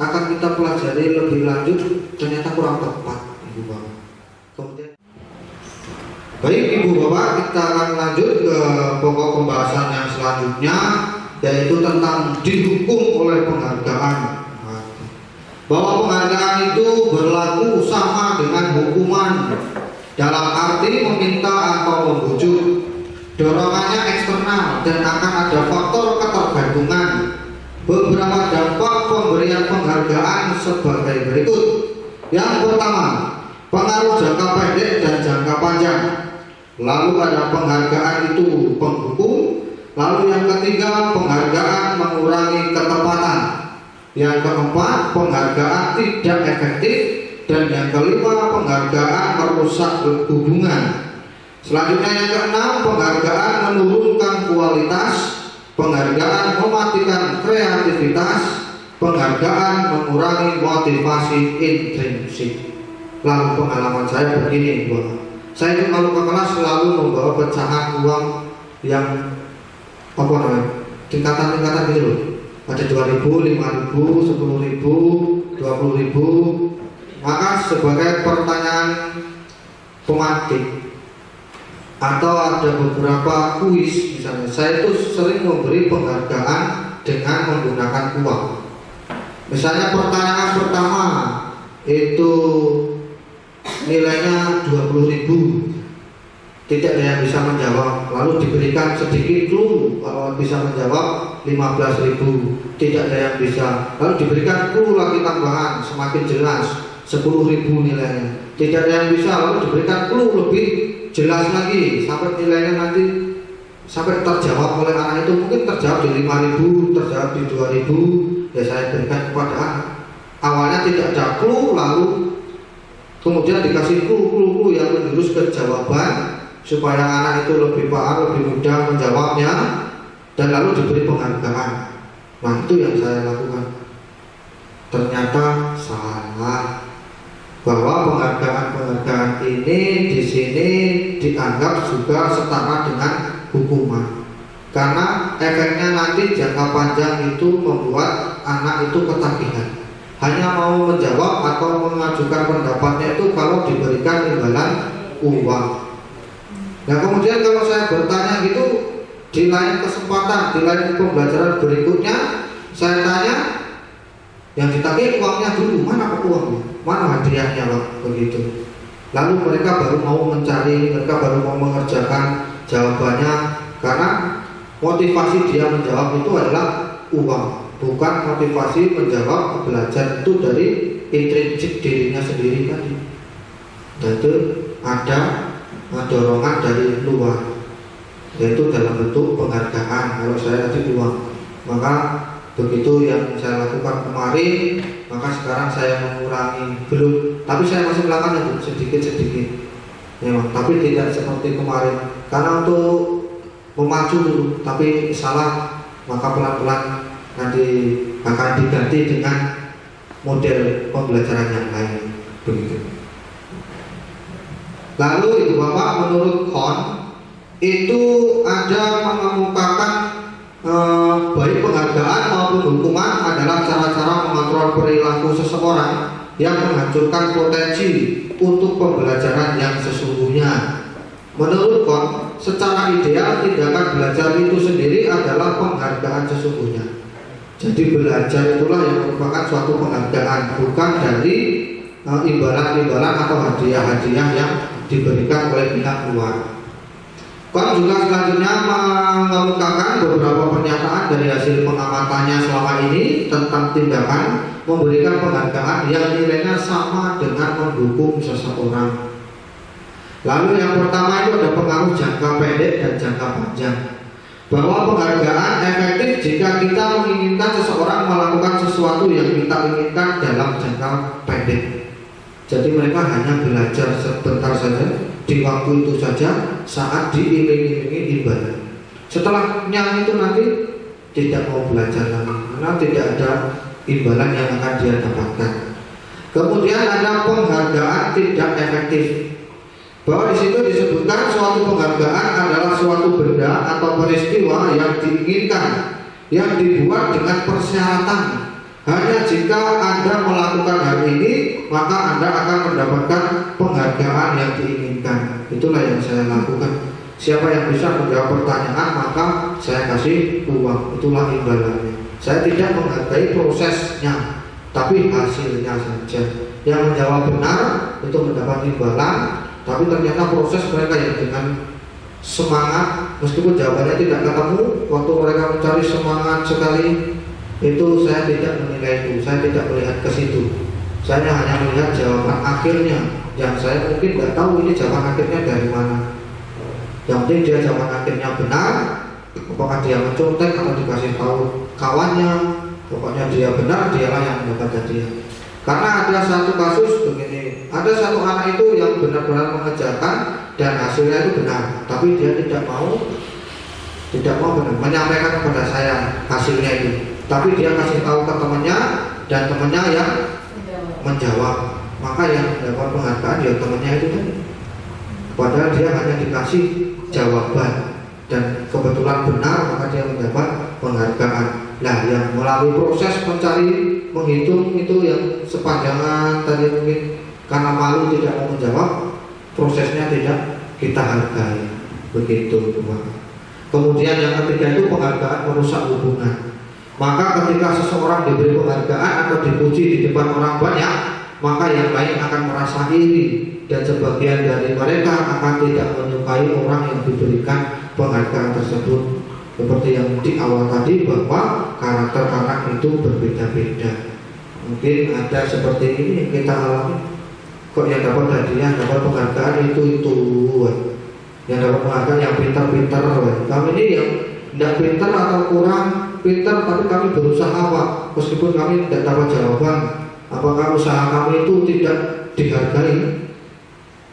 akan kita pelajari lebih lanjut, ternyata kurang tepat, Ibu Bapak. Kemudian, baik Ibu Bapak, kita akan lanjut ke pokok pembahasan yang selanjutnya, yaitu tentang dihukum oleh penghargaan. Bahwa penghargaan itu berlaku sama dengan hukuman, dalam arti meminta atau membujuk. Dorongannya eksternal dan akan ada faktor ketergantungan. Beberapa dampak pemberian penghargaan sebagai berikut. Yang pertama, pengaruh jangka pendek dan jangka panjang. Lalu ada penghargaan itu penghukum. Lalu yang ketiga, penghargaan mengurangi ketepatan. Yang keempat, penghargaan tidak efektif. Dan yang kelima, penghargaan merusak hubungan. Selanjutnya yang keenam, penghargaan menurunkan kualitas. Penghargaan mematikan kreativitas. Penghargaan mengurangi motivasi intrinsik. Lalu pengalaman saya begini, saya itu kalau ke kelas selalu membawa pecahan uang yang tingkatan-tingkatan gitu loh. Ada 2.000, 5.000, 10.000, 20.000. Maka sebagai pertanyaan pemantik atau ada beberapa kuis misalnya, saya itu sering memberi penghargaan dengan menggunakan uang. Misalnya pertanyaan pertama itu nilainya 20.000, tidak ada yang bisa menjawab, lalu diberikan sedikit clue, kalau bisa menjawab 15.000, tidak ada yang bisa, lalu diberikan clue lagi tambahan semakin jelas 10.000 nilainya, tidak ada yang bisa, lalu diberikan clue lebih jelas lagi sampai nilainya nanti sampai terjawab oleh anak itu, mungkin terjawab di 5.000, terjawab di 2.000, ya saya berikan kepada anak. Awalnya tidak ada clue, lalu kemudian dikasih clue yang menjurus ke jawaban supaya anak itu lebih paham, lebih mudah menjawabnya, dan lalu diberi penghargaan. Nah, itu yang saya lakukan. Ternyata salah, bahwa penghargaan ini di sini dianggap juga setara dengan hukuman, karena efeknya nanti jangka panjang itu membuat anak itu ketagihan, hanya mau menjawab atau mengajukan pendapatnya itu kalau diberikan imbalan uang. Nah, kemudian kalau saya bertanya gitu di lain kesempatan, di lain pembelajaran berikutnya, saya tanya, yang ditagih uangnya dulu, mana uangnya, mana hadiahnya, Pak, begitu. Lalu mereka baru mau mencari, mereka baru mau mengerjakan jawabannya, karena motivasi dia menjawab itu adalah uang, bukan motivasi menjawab belajar itu dari intrinsik dirinya sendiri tadi. Dan itu ada dorongan dari luar, yaitu dalam bentuk penghargaan. Kalau saya tadi uang, maka begitu yang saya lakukan kemarin, maka sekarang saya mengurangi, belum, tapi saya masih melakukan itu sedikit-sedikit, ya, tapi tidak seperti kemarin, karena untuk memacu dulu, tapi salah, maka pelan-pelan nanti akan diganti dengan model pembelajaran yang lain, begitu. Lalu Ibu Bapak, menurut Kohn itu ada mengemukakan baik penghargaan maupun hukuman adalah cara-cara mengontrol perilaku seseorang yang menghancurkan potensi untuk pembelajaran yang sesungguhnya. Menurut Kohn, secara ideal tindakan belajar itu sendiri adalah penghargaan sesungguhnya. Jadi belajar itulah yang merupakan suatu penghargaan, bukan dari imbalan-imbalan atau hadiah-hadiah yang diberikan oleh pihak luar. Kohn juga selanjutnya mengemukakan beberapa pernyataan dari hasil pengamatannya selama ini tentang tindakan memberikan penghargaan yang nilainya sama dengan mendukung seseorang. Lalu yang pertama itu ada pengaruh jangka pendek dan jangka panjang, bahwa penghargaan efektif jika kita menginginkan seseorang melakukan sesuatu yang kita inginkan dalam jangka pendek. Jadi mereka hanya belajar sebentar saja, di waktu itu saja, saat diiring-iringi imbalan. Setelahnya itu nanti tidak mau belajar lagi, karena tidak ada imbalan yang akan dia dapatkan. Kemudian ada penghargaan tidak efektif, bahwa di situ disebutkan suatu penghargaan adalah suatu benda atau peristiwa yang diinginkan, yang dibuat dengan persyaratan. Hanya jika Anda melakukan hal ini, maka Anda akan mendapatkan penghargaan yang diinginkan. Itulah yang saya lakukan. Siapa yang bisa menjawab pertanyaan, maka saya kasih uang. Itulah imbalannya. Saya tidak menghargai prosesnya, tapi hasilnya saja. Yang menjawab benar itu mendapat imbalan, tapi ternyata proses mereka yang dengan semangat, meskipun jawabannya tidak ketemu, waktu mereka mencari semangat sekali, itu saya tidak menilai itu, saya tidak melihat ke situ. Saya hanya melihat jawaban akhirnya, yang saya mungkin nggak tahu ini jawaban akhirnya dari mana. Yang penting dia jawaban akhirnya benar, apakah dia mencontek atau dikasih tahu kawannya, pokoknya dia benar, dialah yang mendapat hadiah. Karena ada satu kasus begini, ada satu anak itu yang benar-benar mengerjakan dan hasilnya itu benar, tapi dia tidak mau benar menyampaikan kepada saya hasilnya itu. Tapi dia kasih tahu ke temannya, dan temannya yang menjawab. Maka yang mendapat penghargaan ya temannya itu kan. Padahal dia hanya dikasih jawaban dan kebetulan benar, maka dia mendapat penghargaan. Nah, yang melalui proses mencari, menghitung itu yang sepanjangan tadi mungkin karena malu tidak mau menjawab, prosesnya tidak kita hargai. Begitu, teman. Kemudian yang ketiga itu penghargaan merusak hubungan. Maka ketika seseorang diberi penghargaan atau dipuji di depan orang banyak, maka yang lain akan merasa iri, dan sebagian dari mereka akan tidak menyukai orang yang diberikan penghargaan tersebut. Seperti yang di awal tadi, bahwa karakter anak itu berbeda-beda. Mungkin ada seperti ini yang kita alami. Kok yang dapat hadiah, dapat penghargaan itu yang dapat penghargaan yang pintar-pintar. Kami ini yang tidak pintar atau kurang pintar, tapi kami berusaha, Pak. Meskipun kami tidak dapat jawaban, apakah usaha kami itu tidak dihargai?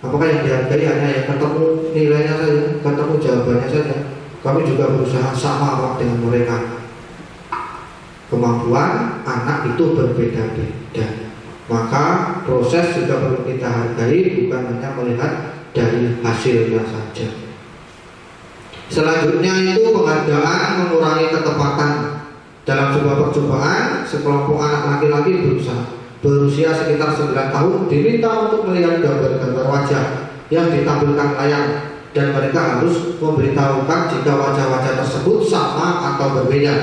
Apakah yang dihargai hanya yang ketemu nilainya saja, ketemu jawabannya saja? Kami juga berusaha sama, Pak, dengan mereka. Kemampuan anak itu berbeda-beda, maka proses juga perlu kita hargai, bukan hanya melihat dari hasilnya saja. Selanjutnya itu penghargaan mengurangi ketepatan. Dalam sebuah percobaan, sekelompok anak laki-laki berusia sekitar 9 tahun diminta untuk melihat gambar-gambar wajah yang ditampilkan layar, dan mereka harus memberitahukan jika wajah-wajah tersebut sama atau berbeda.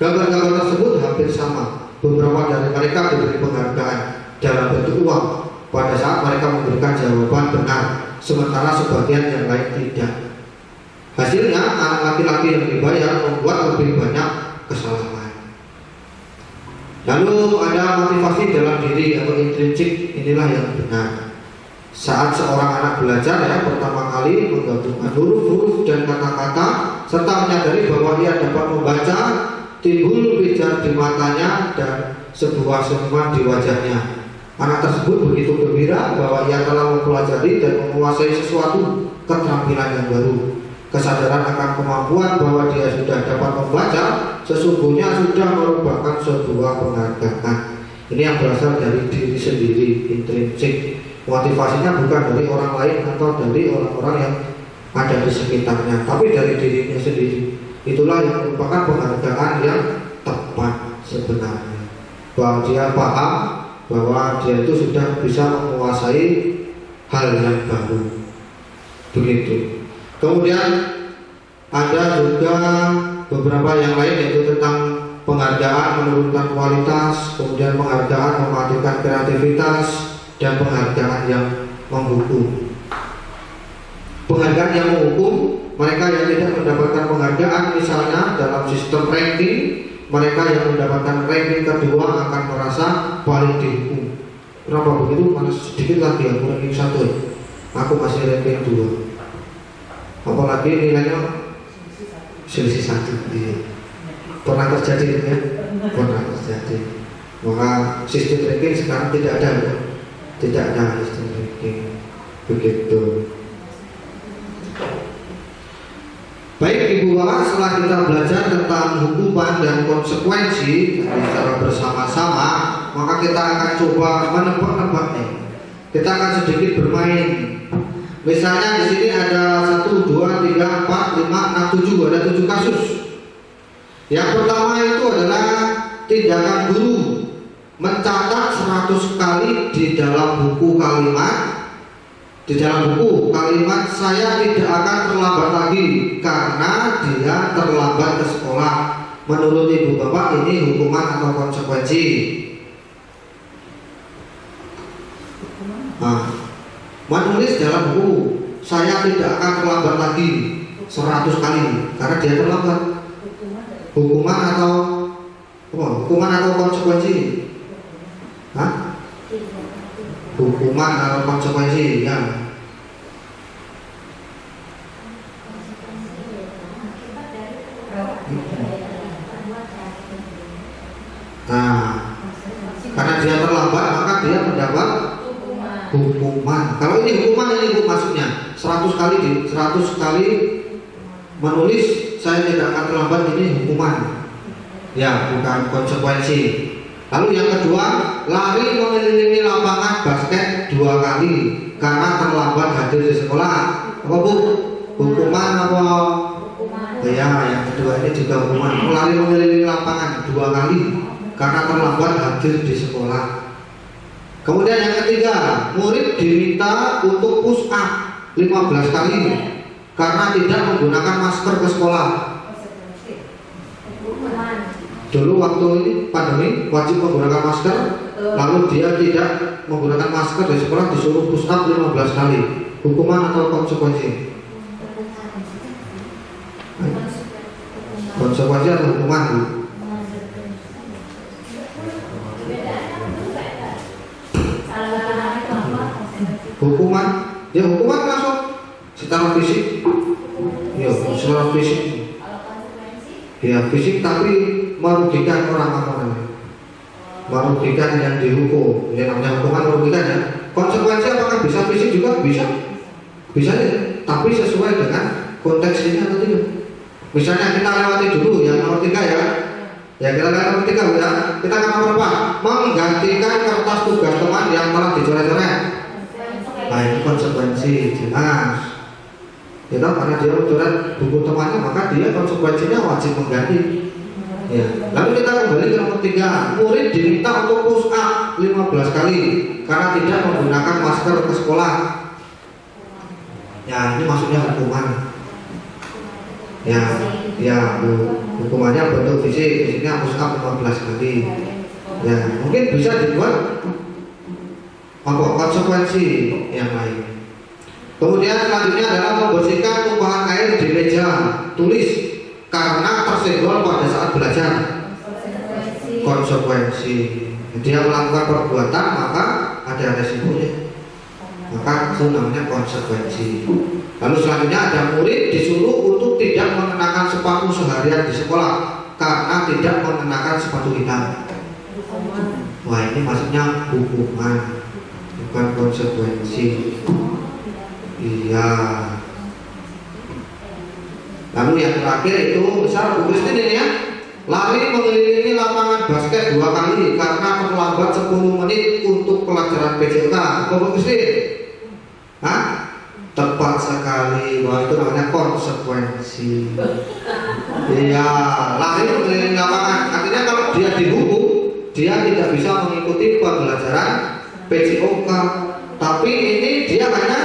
Gambar-gambar tersebut hampir sama. Beberapa dari mereka diberi penghargaan dalam bentuk uang pada saat mereka memberikan jawaban benar, sementara sebagian yang lain tidak. Hasilnya, anak laki-laki yang dibayar membuat lebih banyak kesalahan. Lalu ada motivasi dalam diri atau intrinsik, inilah yang benar. Saat seorang anak belajar pertama kali menggabungkan huruf-huruf dan kata-kata serta menyadari bahwa ia dapat membaca, timbul pijar di matanya dan sebuah senyuman di wajahnya. Anak tersebut begitu gembira bahwa ia telah mempelajari dan menguasai sesuatu keterampilan yang baru. Kesadaran akan kemampuan bahwa dia sudah dapat membaca sesungguhnya sudah merupakan sebuah penghargaan. Ini yang berasal dari diri sendiri, intrinsik. Motivasinya bukan dari orang lain atau dari orang-orang yang ada di sekitarnya, tapi dari dirinya sendiri. Itulah yang merupakan penghargaan yang tepat sebenarnya. Bahwa dia paham bahwa dia itu sudah bisa menguasai hal yang baru. Begitu. Kemudian ada juga beberapa yang lain, yaitu tentang penghargaan menurunkan kualitas, kemudian penghargaan mematikan kreativitas, dan penghargaan yang menghukum. Penghargaan yang menghukum, mereka yang tidak mendapatkan penghargaan, misalnya dalam sistem ranking, mereka yang mendapatkan ranking kedua akan merasa paling dihukum. Kenapa begitu? Mana sedikit lagi aku ranking 1, aku masih ranking 2. Apalagi nilainya selisih 1. Pernah terjadi ya? Pernah terjadi. Maka sistem ranking sekarang tidak ada sistem ranking. Begitu. Baik Ibu Bapak, setelah kita belajar tentang hukuman dan konsekuensi secara bersama-sama, maka kita akan coba menebak-nebak nih. Kita akan sedikit bermain. Misalnya di sini ada 1, 2, 3, 4, 5, 6, 7, ada 7 kasus. Yang pertama itu adalah tindakan guru mencatat 100 kali di dalam buku kalimat. Di dalam buku kalimat saya tidak akan terlambat lagi karena dia terlambat ke sekolah. Menurut Ibu Bapak ini hukuman atau konsekuensi? Menulis dalam buku saya tidak akan terlambat lagi 100 kali karena dia terlambat. Hukuman atau konsekuensi? Hukuman atau konsekuensi ya. Karena dia terlambat maka dia mendapat hukuman. Kalau ini hukuman, ini maksudnya 100 kali menulis saya tidak akan terlambat, ini hukuman ya, bukan konsekuensi. Lalu yang kedua, lari mengelilingi lapangan basket 2 kali karena terlambat hadir di sekolah. Apa Bu? Hukuman apa? Ya, Ya, yang kedua ini juga hukuman lari mengelilingi lapangan 2 kali karena terlambat hadir di sekolah. Kemudian yang ketiga, murid diminta untuk push up 15 kali karena tidak menggunakan masker ke sekolah. Dulu waktu ini pandemi wajib menggunakan masker, lalu dia tidak menggunakan masker di sekolah, disuruh push up 15 kali. Hukuman atau konsekuensi? Konsekuensi atau hukuman? Hukuman, ya hukuman langsung secara fisik, ya secara fisik, ya fisik tapi merugikan orang apa namanya, merugikan yang dihukum, ya namanya hukuman merugikan ya. Konsekuensi apakah bisa fisik juga bisa ya, tapi sesuai dengan konteks ini atau tidak. Misalnya kita lewati dulu yang nomor 3 ya. Ya kita lihat nomor 3 ya. Kita akan nomor apa? Menggantikan kertas tugas teman yang telah dicoret-coret. Nah ini konsekuensi jelas. Kita karena dia mencoret buku temannya, maka dia konsekuensinya wajib mengganti. Ya. Lalu kita kembali ke nomor 3. Murid diminta untuk push up 15 kali karena tidak menggunakan masker ke sekolah. Ya ini maksudnya hukuman. Ya hukumannya bentuk fisiknya push up 15 kali. Ya mungkin bisa dibuat apa konsekuensi yang lain. Kemudian selanjutnya adalah membersihkan tumpahan air di meja tulis karena tersenggol pada saat belajar. Konsekuensi dia melakukan perbuatan maka ada resikonya, maka itu namanya konsekuensi. Lalu selanjutnya ada murid disuruh untuk tidak mengenakan sepatu seharian di sekolah karena tidak mengenakan sepatu hitam. Wah ini maksudnya hukuman, bukan konsekuensi. Iya. Lalu yang terakhir itu misal Bu Kristin ini ya, lari mengelilingi lapangan basket 2 kali karena terlambat 10 menit untuk pelajaran PJK. Bu Kristin? Hah? Tepat sekali. Wah itu namanya konsekuensi. Iya, lari mengelilingi lapangan. Artinya kalau dia dihukum, dia tidak bisa mengikuti pembelajaran PJOK. Tapi ini dia hanya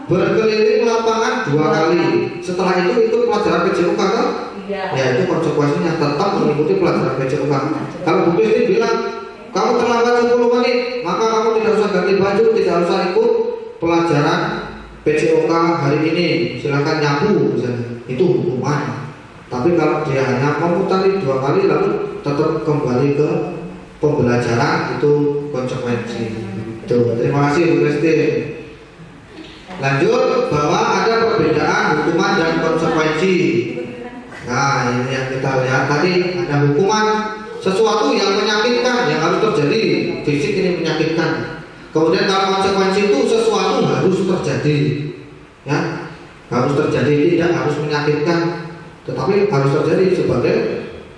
berkeliling lapangan 2 kali. Setelah itu pelajaran PJOK kan? Ya itu konsekuensinya tetap mengikuti pelajaran PJOK. Kalau Bu Kristin bilang kamu terlambat 10 menit, maka kamu tidak usah ganti baju, tidak usah ikut pelajaran PJOK hari ini, silakan nyapu misalnya, itu hukuman. Tapi kalau dia hanya memutari 2 kali lalu tetap kembali ke pembelajaran, itu konsekuensi. Terima kasih Bu Kristin. Lanjut, bahwa ada perbedaan hukuman dan konsekuensi. Nah ini yang kita lihat tadi, ada hukuman sesuatu yang menyakitkan yang harus terjadi, fisik ini menyakitkan. Kemudian kalau konsekuensi itu sesuatu harus terjadi, ya harus terjadi, tidak harus menyakitkan, tetapi harus terjadi sebagai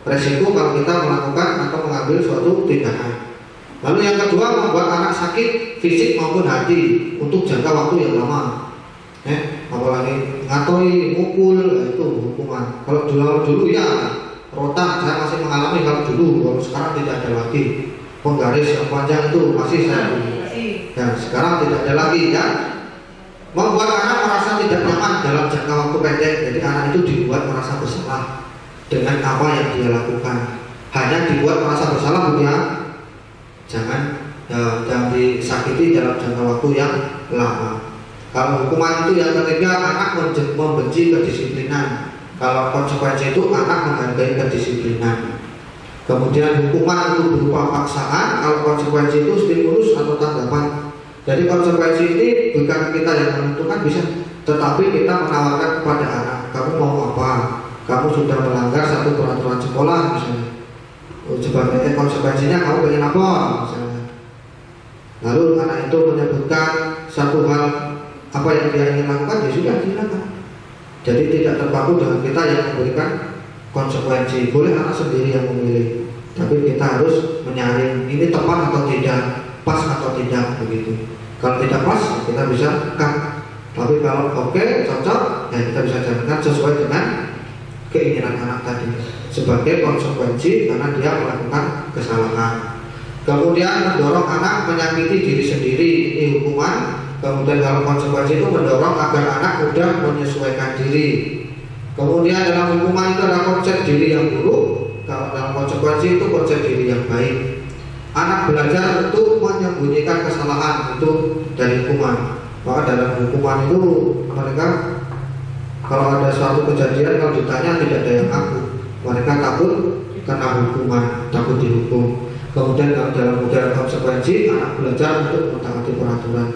resiko kalau kita melakukan atau mengambil suatu tindakan. Lalu yang kedua, membuat anak sakit fisik maupun hati untuk jangka waktu yang lama. Apalagi ngatoi, mukul, itu hukuman. Kalau dulu ya rotan, saya masih mengalami kalau dulu, kalau sekarang tidak ada lagi. Penggaris yang panjang itu masih saya dan sekarang tidak ada lagi ya. Membuat anak merasa tidak nyaman dalam jangka waktu pendek. Jadi anak itu dibuat merasa bersalah dengan apa yang dia lakukan. Hanya dibuat merasa bersalah ya. Jangan disakiti dalam jangka waktu yang lama. Kalau hukuman itu yang ketiga, anak membenci kedisiplinan. Kalau konsekuensi itu anak menghargai kedisiplinan. Kemudian hukuman itu berupa paksaan, kalau konsekuensi itu stimulus atau tanggapan. Jadi konsekuensi ini bukan kita yang menentukan bisa, tetapi kita menawarkan kepada anak, kamu mau apa? Kamu sudah melanggar satu peraturan sekolah misalnya. Sebagai konsekuensinya kamu ingin apa misalnya. Lalu anak itu menyebutkan satu hal apa yang dia ingin lakukan, ya sudah silakan. Jadi tidak terpaku dengan kita yang memberikan konsekuensi. Boleh anak sendiri yang memilih, tapi kita harus menyaring ini tepat atau tidak, pas atau tidak begitu. Kalau tidak pas kita bisa cut, tapi kalau oke, cocok, ya kita bisa jalankan sesuai dengan keinginan anak tadi sebagai konsekuensi karena dia melakukan kesalahan. Kemudian mendorong anak menyakiti diri sendiri, ini hukuman. Kemudian kalau konsekuensi itu mendorong agar anak mudah menyesuaikan diri. Kemudian dalam hukuman itu ada konsep diri yang buruk, kalau dalam konsekuensi itu konsep diri yang baik. Anak belajar untuk menyembunyikan kesalahan itu dari hukuman. Maka dalam hukuman itu mereka kalau ada suatu kejadian, kalau ditanya tidak ada yang ngaku, mereka takut kena hukuman, takut dihukum. Kemudian dalam model konsekuensi, anak belajar untuk mentaati peraturan.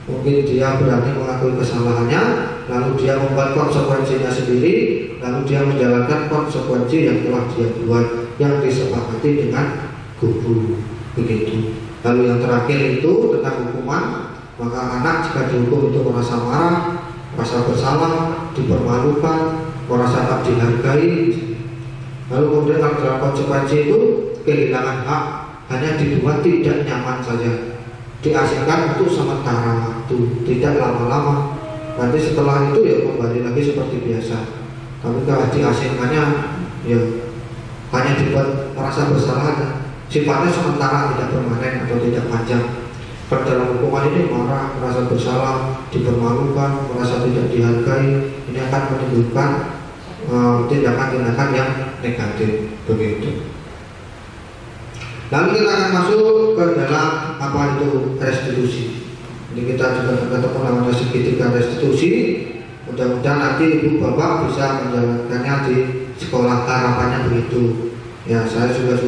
Mungkin dia berani mengakui kesalahannya, lalu dia membuat konsekuensinya sendiri, lalu dia menjalankan konsekuensi yang telah dia buat, yang disepakati dengan guru. Begitu. Lalu yang terakhir itu tentang hukuman, maka anak jika dihukum itu merasa marah, merasa bersalah, dipermalukan, merasa tak dihargai. Lalu kemudian dalam konsekuensi itu kehilangan hak, hanya dibuat tidak nyaman saja, diasingkan untuk sementara waktu, tidak lama-lama. Nanti setelah itu ya kembali lagi seperti biasa. Tapi kalau diasingkannya ya hanya dibuat merasa bersalah, sifatnya sementara, tidak permanen atau tidak panjang. Kalau dalam hukuman ini marah, merasa bersalah, dipermalukan, merasa tidak dihargai, ini akan menimbulkan tindakan-tindakan yang negatif. Begitu. Lalu kita akan masuk ke dalam apa itu restitusi. Jadi kita juga ketemu dengan segitiga restitusi. Mudah-mudahan nanti ibu bapak bisa menjalankannya di sekolah, harapannya begitu. Ya, saya juga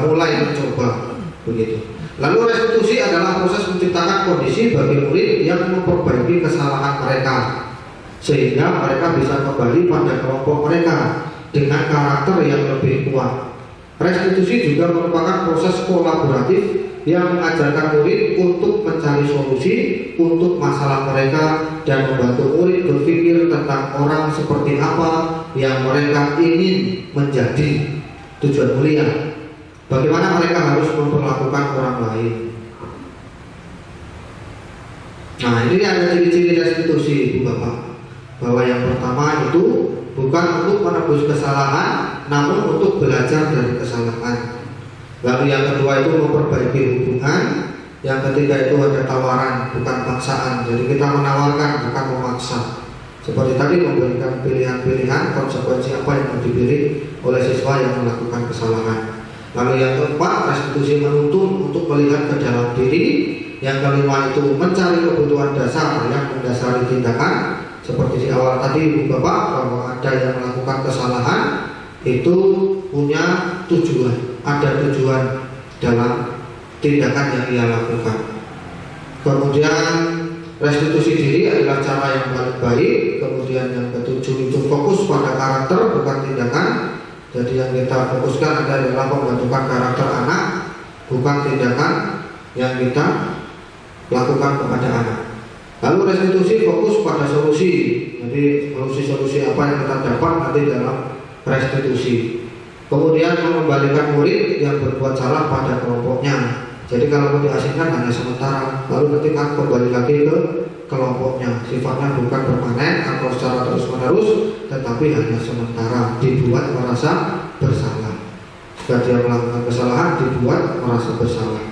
mulai mencoba begitu. Lalu restitusi adalah proses menciptakan kondisi bagi murid yang memperbaiki kesalahan mereka sehingga mereka bisa kembali pada kelompok mereka dengan karakter yang lebih kuat. Restitusi juga merupakan proses kolaboratif yang mengajarkan murid untuk mencari solusi untuk masalah mereka dan membantu murid berpikir tentang orang seperti apa yang mereka ingin menjadi, tujuan mulia. Bagaimana mereka harus memperlakukan orang lain. Nah, ini ada ciri-ciri restitusi, Ibu Bapak. Bahwa yang pertama itu bukan untuk menebus kesalahan, namun untuk belajar dari kesalahan. Lalu yang kedua itu memperbaiki hubungan. Yang ketiga itu ada tawaran, bukan paksaan. Jadi kita menawarkan, bukan memaksa. Seperti tadi memberikan pilihan-pilihan, konsekuensi apa yang mau dipilih oleh siswa yang melakukan kesalahan. Lalu yang keempat, restitusi menuntun untuk melihat ke dalam diri. Yang kelima itu mencari kebutuhan dasar yang mendasari tindakan. Seperti di awal tadi Ibu Bapak, bahwa ada yang melakukan kesalahan itu punya tujuan, ada tujuan dalam tindakan yang ia lakukan. Kemudian restitusi diri adalah cara yang paling baik. Kemudian yang ketujuh itu fokus pada karakter, bukan tindakan. Jadi yang kita fokuskan adalah pembentukan karakter anak, bukan tindakan yang kita lakukan kepada anak. Lalu restitusi fokus pada solusi. Jadi solusi-solusi apa yang kita dapat nanti dalam restitusi. Kemudian mengembalikan murid yang berbuat salah pada kelompoknya. Jadi kalau mau diasingkan hanya sementara, lalu nanti kan kembali lagi ke kelompoknya. Sifatnya bukan permanen atau secara terus-menerus, tetapi hanya sementara, dibuat merasa bersalah. Jika dia melakukan kesalahan, dibuat merasa bersalah.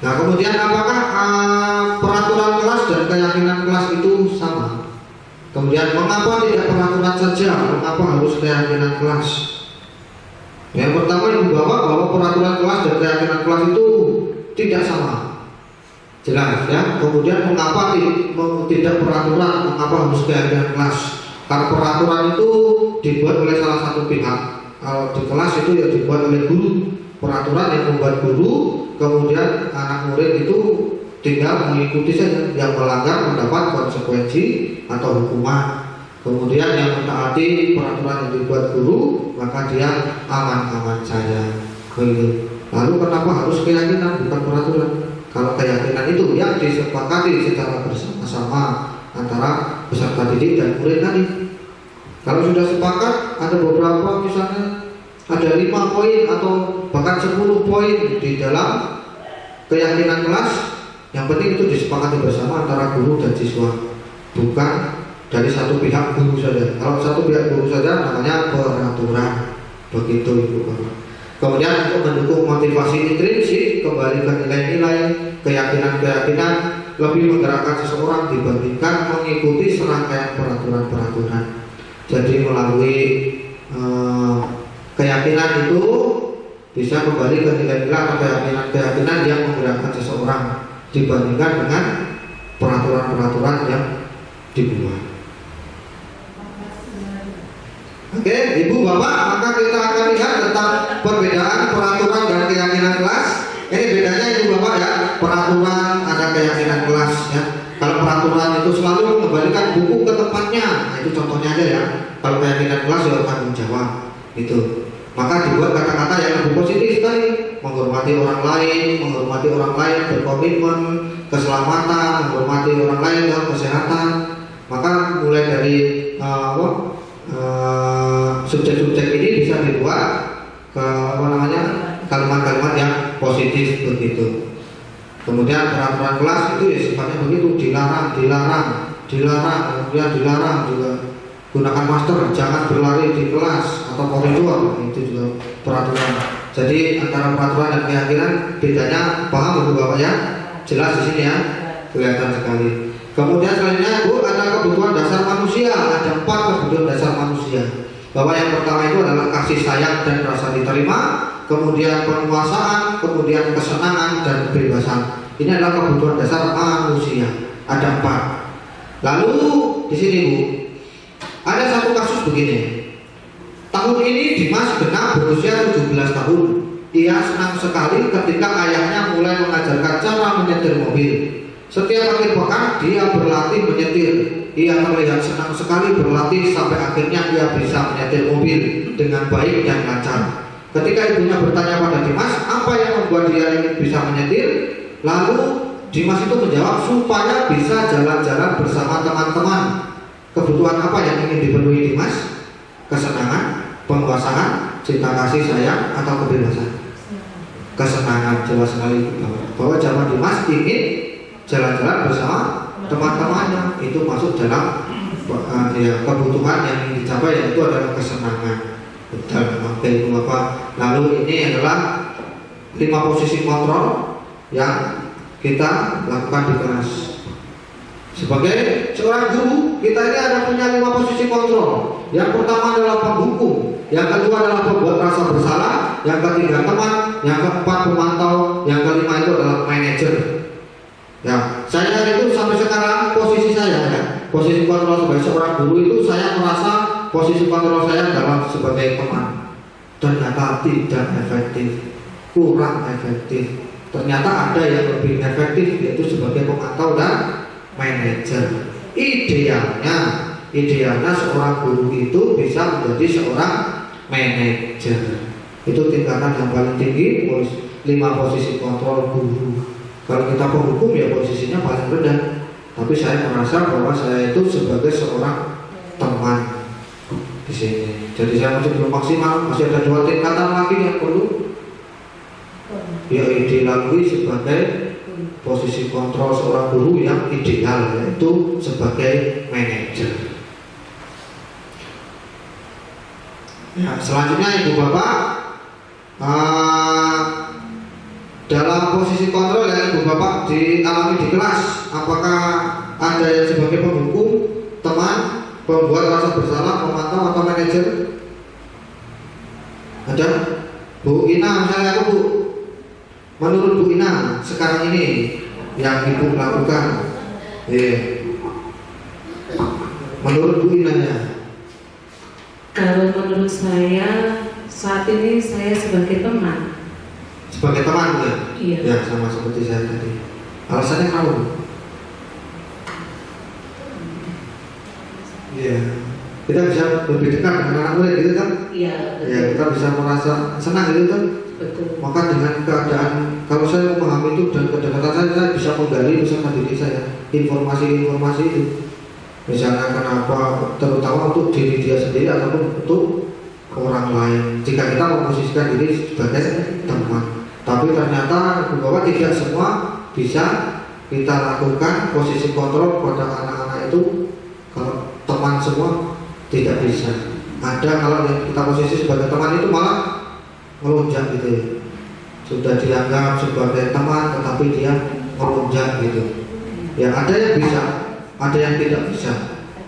Nah, kemudian apakah peraturan kelas dan keyakinan kelas itu sama? Kemudian mengapa tidak peraturan saja? Mengapa harus keyakinan kelas? Yang pertama Ibu Bapak, bahwa peraturan kelas dan keyakinan kelas itu tidak sama. Jelas ya. Kemudian mengapa tidak peraturan? Mengapa harus keyakinan kelas? Karena peraturan itu dibuat oleh salah satu pihak. Kalau di kelas itu ya dibuat oleh guru. Peraturan yang membuat guru, kemudian anak murid itu tinggal mengikuti saja. Yang melanggar mendapat konsekuensi atau hukuman. Kemudian yang mentaati peraturan yang dibuat guru, maka dia aman-aman saja. Lalu kenapa harus keyakinan bukan peraturan? Kalau keyakinan itu yang disepakati secara bersama-sama antara peserta didik dan murid tadi. Kalau sudah sepakat, ada beberapa misalnya ada 5 poin atau bahkan 10 poin di dalam keyakinan kelas, yang penting itu disepakati bersama antara guru dan siswa, bukan dari satu pihak guru saja. Kalau satu pihak guru saja namanya peraturan. Begitu Ibu Bapak. Kemudian untuk mendukung motivasi intrinsik, kembali ke nilai-nilai, keyakinan-keyakinan, lebih menggerakkan seseorang dibandingkan mengikuti serangkaian peraturan-peraturan. Jadi melalui keyakinan itu bisa kembali ke nilai-nilai atau keyakinan-keyakinan yang menggerakkan seseorang dibandingkan dengan peraturan-peraturan yang dibuat. Oke, Ibu Bapak, maka kita akan lihat tentang perbedaan peraturan dan keyakinan kelas. Ini bedanya Ibu Bapak ya, peraturan ada keyakinan kelas ya. Kalau peraturan itu selalu mengembalikan buku ke tempatnya, nah, itu contohnya aja ya. Kalau keyakinan kelas ya tanggung jawab, gitu. Maka dibuat kata-kata yang lebih positif sekali, menghormati orang lain, berkomitmen, keselamatan, menghormati orang lain dalam kesehatan. Maka mulai dari subjek-subjek ini bisa dibuat ke kalimat-kalimat yang positif begitu. Kemudian peraturan kelas itu ya sifatnya begitu, dilarang, kemudian dilarang juga gunakan masker, jangan berlari di kelas atau koridor, itu juga peraturan. Jadi antara peraturan dan keyakinan bedanya paham Ibu Bapak ya? Jelas di sini ya, kelihatan sekali. Kemudian selanjutnya Bu, ada kebutuhan dasar manusia, ada 4 kebutuhan dasar manusia. Bahwa yang pertama itu adalah kasih sayang dan rasa diterima, kemudian penguasaan, kemudian kesenangan dan kebebasan. Ini adalah kebutuhan dasar manusia. Ada 4. Lalu di sini Bu, ada satu kasus begini. Tahun ini Dimas genap berusia 17 tahun. Ia senang sekali ketika ayahnya mulai mengajarkan cara menyetir mobil. Setiap akhir pekan dia berlatih menyetir. Ia terlihat senang sekali berlatih sampai akhirnya ia bisa menyetir mobil dengan baik dan lancar. Ketika ibunya bertanya pada Dimas apa yang membuat dia ingin bisa menyetir, lalu Dimas itu menjawab supaya bisa jalan-jalan bersama teman-teman. Kebutuhan apa yang ingin dipenuhi Dimas? Kesenangan, penguasaan, cinta kasih sayang, atau kebebasan? Kesenangan, jelas sekali bahwa zaman Dimas ingin jalan-jalan bersama teman-temannya. Itu masuk dalam kebutuhan yang dicapai, yaitu adalah kesenangan. Oke, lalu ini adalah 5 posisi kontrol yang kita lakukan di kelas. Sebagai seorang guru, kita ini ada punya 5 posisi kontrol. Yang pertama adalah penghukum, yang kedua adalah pembuat rasa bersalah, yang ketiga teman, yang keempat pemantau, yang kelima itu adalah manajer. Ya, saya itu sampai sekarang posisi saya ya, posisi kontrol sebagai seorang guru itu saya merasa posisi kontrol saya adalah sebagai teman. Ternyata tidak efektif, kurang efektif. Ternyata ada yang lebih efektif, yaitu sebagai pemantau dan manajer. Idealnya seorang guru itu bisa menjadi seorang manajer. Itu tingkatan yang paling tinggi, 5 posisi kontrol guru. Kalau kita penghukum ya posisinya paling rendah. Tapi saya merasa bahwa saya itu sebagai seorang teman di sini. Jadi saya masih belum maksimal, masih ada 2 tingkatan lagi yang perlu ya dilalui sebagai posisi kontrol seorang guru yang ideal, yaitu sebagai manajer. Ya, selanjutnya Ibu Bapak, dalam posisi kontrol yang Ibu Bapak dialami di kelas, apakah ada yang sebagai penghukum, teman, pembuat rasa bersalah, pemantau, atau manajer? Ada? Bu Ina misalnya, Bu, menurut Bu Ina sekarang ini yang Ibu lakukan, menurut Bu Ina ya? Kalau menurut saya saat ini saya sebagai teman. Sebagai teman ya? Iya. Ya, sama seperti saya tadi. Alasannya kenapa? Iya. Kita bisa lebih dekat dengan anak murid gitu kan? Iya. Ya, kita bisa merasa senang gitu kan? Betul. Maka dengan keadaan, kalau saya memahami itu dan kedekatan saya bisa menggali bersama diri saya informasi-informasi itu. Misalnya kenapa, terutama untuk diri dia sendiri ataupun untuk orang lain. Jika kita memposisikan diri sebagai teman, tapi ternyata bahwa tidak semua bisa kita lakukan posisi kontrol pada anak-anak itu Kalau teman semua tidak bisa. Ada kalau yang kita posisi sebagai teman itu malah melonjak gitu ya. Sudah dianggap sebagai teman tetapi dia melonjak gitu. Ya ada yang bisa, ada yang tidak bisa.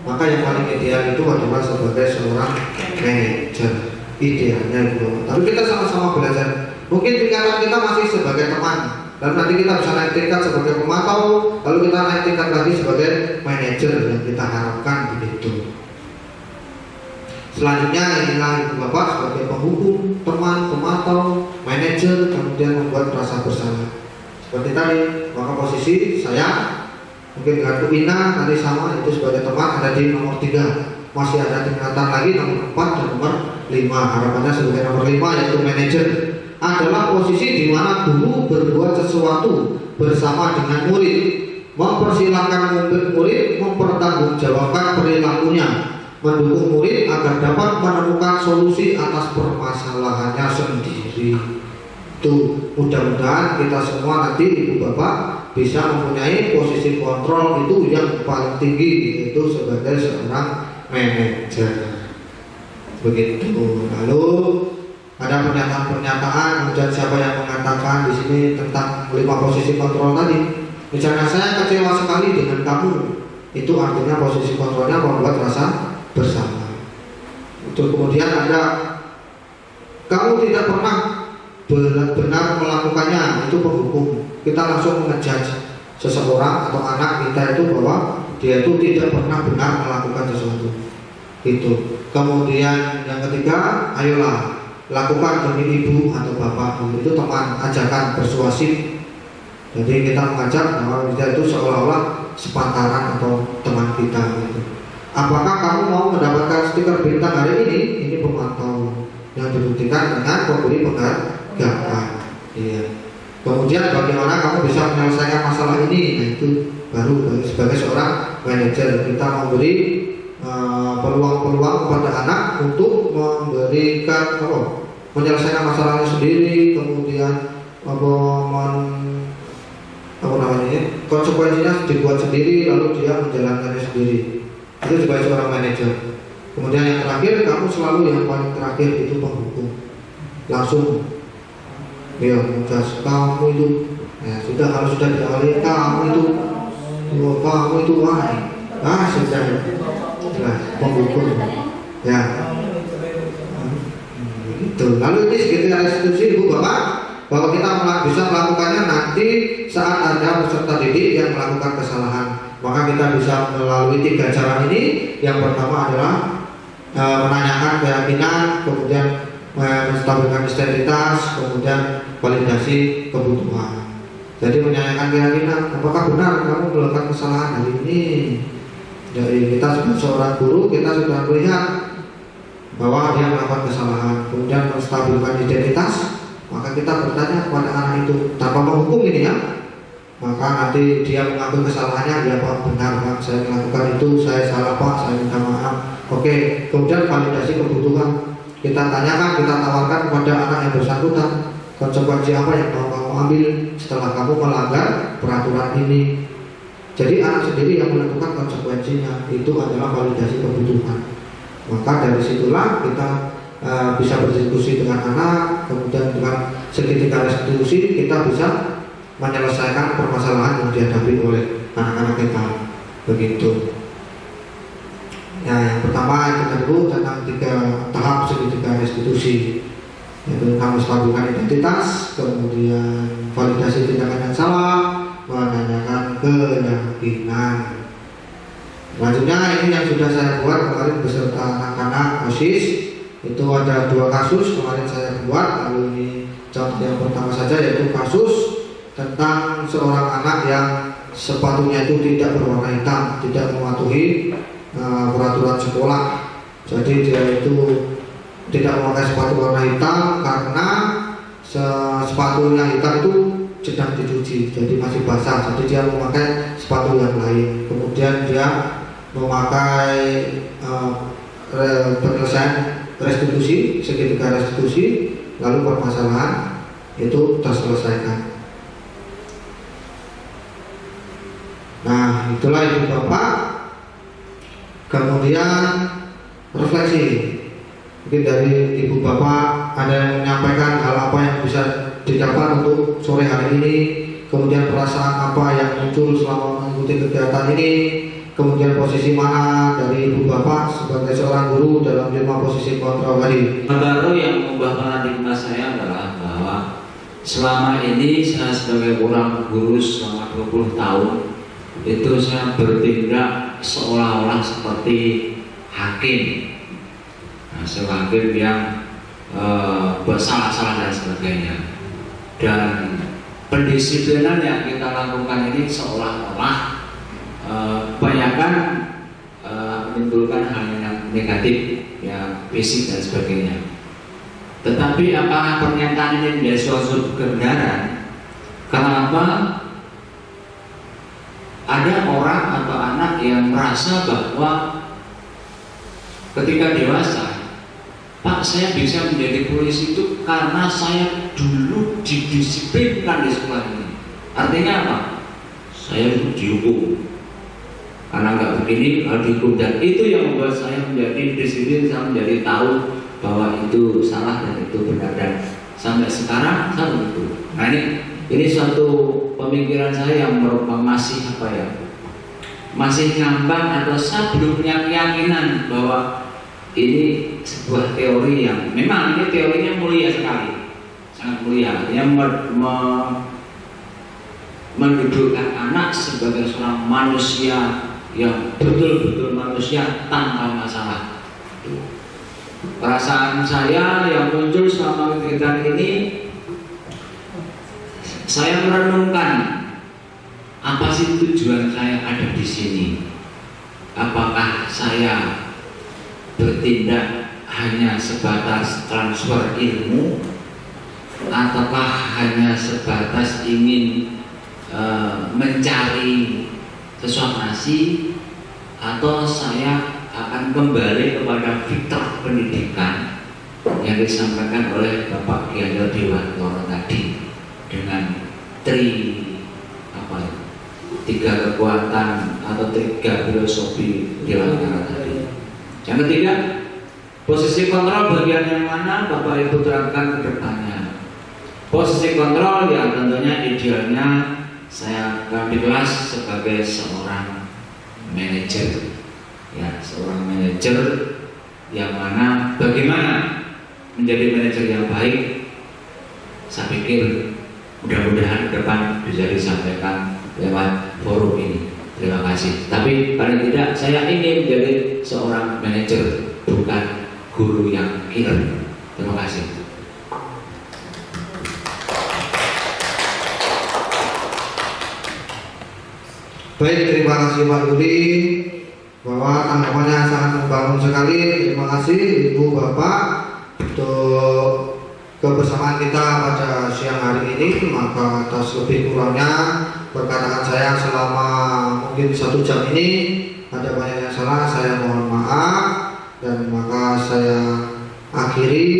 Maka yang paling ideal itu adalah sebagai seorang manajer, idealnya itu. Tapi kita sama-sama belajar. Mungkin tingkatan kita masih sebagai teman, dan nanti kita bisa naik tingkat sebagai pemantau, lalu kita naik tingkat lagi sebagai manajer yang kita harapkan begitu. Selanjutnya inilah Ibu Bapak sebagai penghukum, teman, pemantau, manajer, kemudian membuat rasa bersalah. Seperti tadi, maka posisi saya mungkin dengan Bu Ina nanti sama itu sebagai teman ada di nomor 3. Masih ada tingkatan lagi nomor 4 dan nomor 5. Harapannya sebagai nomor 5 yaitu manajer adalah posisi di mana guru berbuat sesuatu bersama dengan murid, mempersilahkan murid mempertanggungjawabkan perilakunya, mendukung murid agar dapat menemukan solusi atas permasalahannya sendiri. Tuh, mudah-mudahan kita semua nanti Ibu Bapak bisa mempunyai posisi kontrol itu yang paling tinggi, yaitu sebagai seorang manajer. Begitu. Lalu ada pernyataan-pernyataan, kemudian siapa yang mengatakan di sini tentang 5 posisi kontrol tadi. Misalnya saya kecewa sekali dengan kamu, itu artinya posisi kontrolnya membuat rasa bersalah. Itu kemudian ada kamu tidak pernah benar melakukannya, itu penghukum. Kita langsung mengejudge seseorang atau anak kita itu bahwa dia itu tidak pernah benar melakukan sesuatu. Itu. Kemudian yang ketiga, ayolah lakukan demi ibu atau bapak. Itu teman, ajakan persuasif. Jadi kita mengajak bahwa dia itu seolah-olah sepantaran atau teman kita. Gitu. Apakah kamu mau mendapatkan stiker bintang hari ini? Ini pemantau yang dibuktikan dengan pemberi penghargaan. Iya. Kemudian bagaimana kamu bisa menyelesaikan masalah ini? Nah itu baru sebagai seorang manajer kita memberi peluang-peluang kepada anak untuk memberikan menyelesaikan masalahnya sendiri, kemudian konsekuensinya dibuat sendiri, lalu dia menjalankannya sendiri. Itu sebagai seorang manajer. Kemudian yang terakhir, kamu selalu yang paling terakhir itu penghukum. Langsung ya menjas kamu itu, ya sudah kalau sudah diawali kamu itu wah sudah nah, penghukum ya itu. Lalu ini segitiga restitusi Ibu Bapak bahwa kita bisa melakukannya nanti saat ada peserta didik yang melakukan kesalahan. Maka kita bisa melalui 3 cara ini. Yang pertama adalah menanyakan keyakinan, kemudian menstabilkan identitas, kemudian validasi kebutuhan. Jadi menanyakan keyakinan, apakah benar kamu melakukan kesalahan hari ini? Dari kita sebagai seorang guru, kita sudah melihat bahwa dia melakukan kesalahan. Kemudian menstabilkan identitas, maka kita bertanya kepada anak itu tanpa menghukum ini ya. Maka nanti dia mengaku kesalahannya, dia Pak benar Pak, saya melakukan itu, saya salah Pak, saya minta maaf. Oke, kemudian validasi kebutuhan. Kita tanyakan, kita tawarkan kepada anak yang bersangkutan konsekuensi apa yang mau kamu ambil setelah kamu melanggar peraturan ini. Jadi anak sendiri yang menentukan konsekuensinya. Itu adalah validasi kebutuhan. Maka dari situlah kita bisa berdiskusi dengan anak, kemudian dengan segitiga restitusi kita bisa menyelesaikan permasalahan yang dihadapi oleh anak-anak kita. Begitu. Ya, yang pertama kita dulu tentang 3 tahap segitiga restitusi, yaitu tentang menstabilkan identitas, kemudian validasi tindakan yang salah, menanyakan keyakinan. Selanjutnya ini yang sudah saya buat kemarin beserta anak-anak OSIS. Itu ada 2 kasus kemarin saya buat. Lalu ini contoh yang pertama saja, yaitu kasus tentang seorang anak yang sepatunya itu tidak berwarna hitam, tidak mematuhi peraturan sekolah. Jadi dia itu tidak memakai sepatu warna hitam karena sepatu yang hitam itu sedang dicuci, jadi masih basah. Jadi dia memakai sepatu yang lain. Kemudian dia memakai penyelesaian restitusi, segitiga restitusi, lalu permasalahan itu terselesaikan. Nah, itulah Ibu Bapak Kemudian refleksi, mungkin dari ibu bapak ada yang menyampaikan hal apa yang bisa didapat untuk sore hari ini, kemudian perasaan apa yang muncul selama mengikuti kegiatan ini, kemudian posisi mana dari ibu bapak sebagai seorang guru dalam 5 posisi kontrol tadi. Baru yang mengubah paradigma saya adalah bahwa selama ini saya sebagai orang guru selama 20 tahun itu saya bertindak seolah-olah seperti hakim, seorang hakim yang bersalah-salah dan sebagainya. Dan pendisiplinan yang kita lakukan ini seolah-olah kebanyakan menimbulkan hal yang negatif, ya fisik dan sebagainya. Tetapi apakah pernyataan ini menjadi suatu kebenaran? Kenapa ada orang atau anak yang merasa bahwa ketika dewasa, Pak, saya bisa menjadi polisi itu karena saya dulu didisiplinkan di sekolah ini. Artinya apa? Saya itu dihukum. Karena nggak begini harus dihukum, dan itu yang membuat saya menjadi disiplin, saya menjadi tahu bahwa itu salah dan itu benar, dan sampai sekarang saya begitu. Nah ini suatu pemikiran saya yang merupakan masih apa ya, masih ngambang, atau saya belum punya keyakinan bahwa ini sebuah teori yang memang ini teorinya mulia sekali, sangat mulia, yang mendudukkan anak sebagai seorang manusia yang betul-betul manusia tanpa masalah. Perasaan saya yang muncul selama kegiatan ini, saya merenungkan apa sih tujuan saya ada di sini. Apakah saya bertindak hanya sebatas transfer ilmu, ataukah hanya sebatas ingin mencari sesuatu nasi, atau saya akan kembali kepada fitrah pendidikan yang disampaikan oleh Bapak Kiai Dewantoro tadi, dengan tiga kekuatan atau 3 filosofi Dewantoro tadi. Yang ketiga, posisi kontrol bagian yang mana Bapak Ibu terangkan ke depannya. Posisi kontrol yang tentunya idealnya saya akan di kelas sebagai seorang manajer, ya, seorang manajer yang mana bagaimana menjadi manajer yang baik. Saya pikir mudah-mudahan ke depan bisa disampaikan lewat forum ini. Terima kasih. Tapi paling tidak saya ingin menjadi seorang manajer, bukan guru yang killer. Terima kasih. Baik, terima kasih Pak Yudi, bahwa tanggapannya sangat membangun sekali. Terima kasih Ibu Bapak untuk kebersamaan kita pada siang hari ini. Maka atas lebih kurangnya perkataan saya selama mungkin 1 jam ini ada banyak yang salah, saya mohon maaf. Dan maka saya akhiri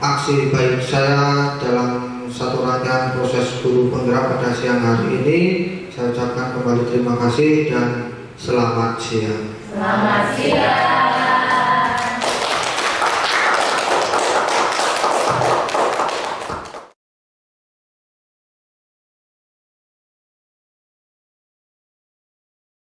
aksi baik saya dalam satu rangkaian proses guru penggerak pada siang hari ini. Saya ucapkan kembali terima kasih dan selamat siang. Selamat siang.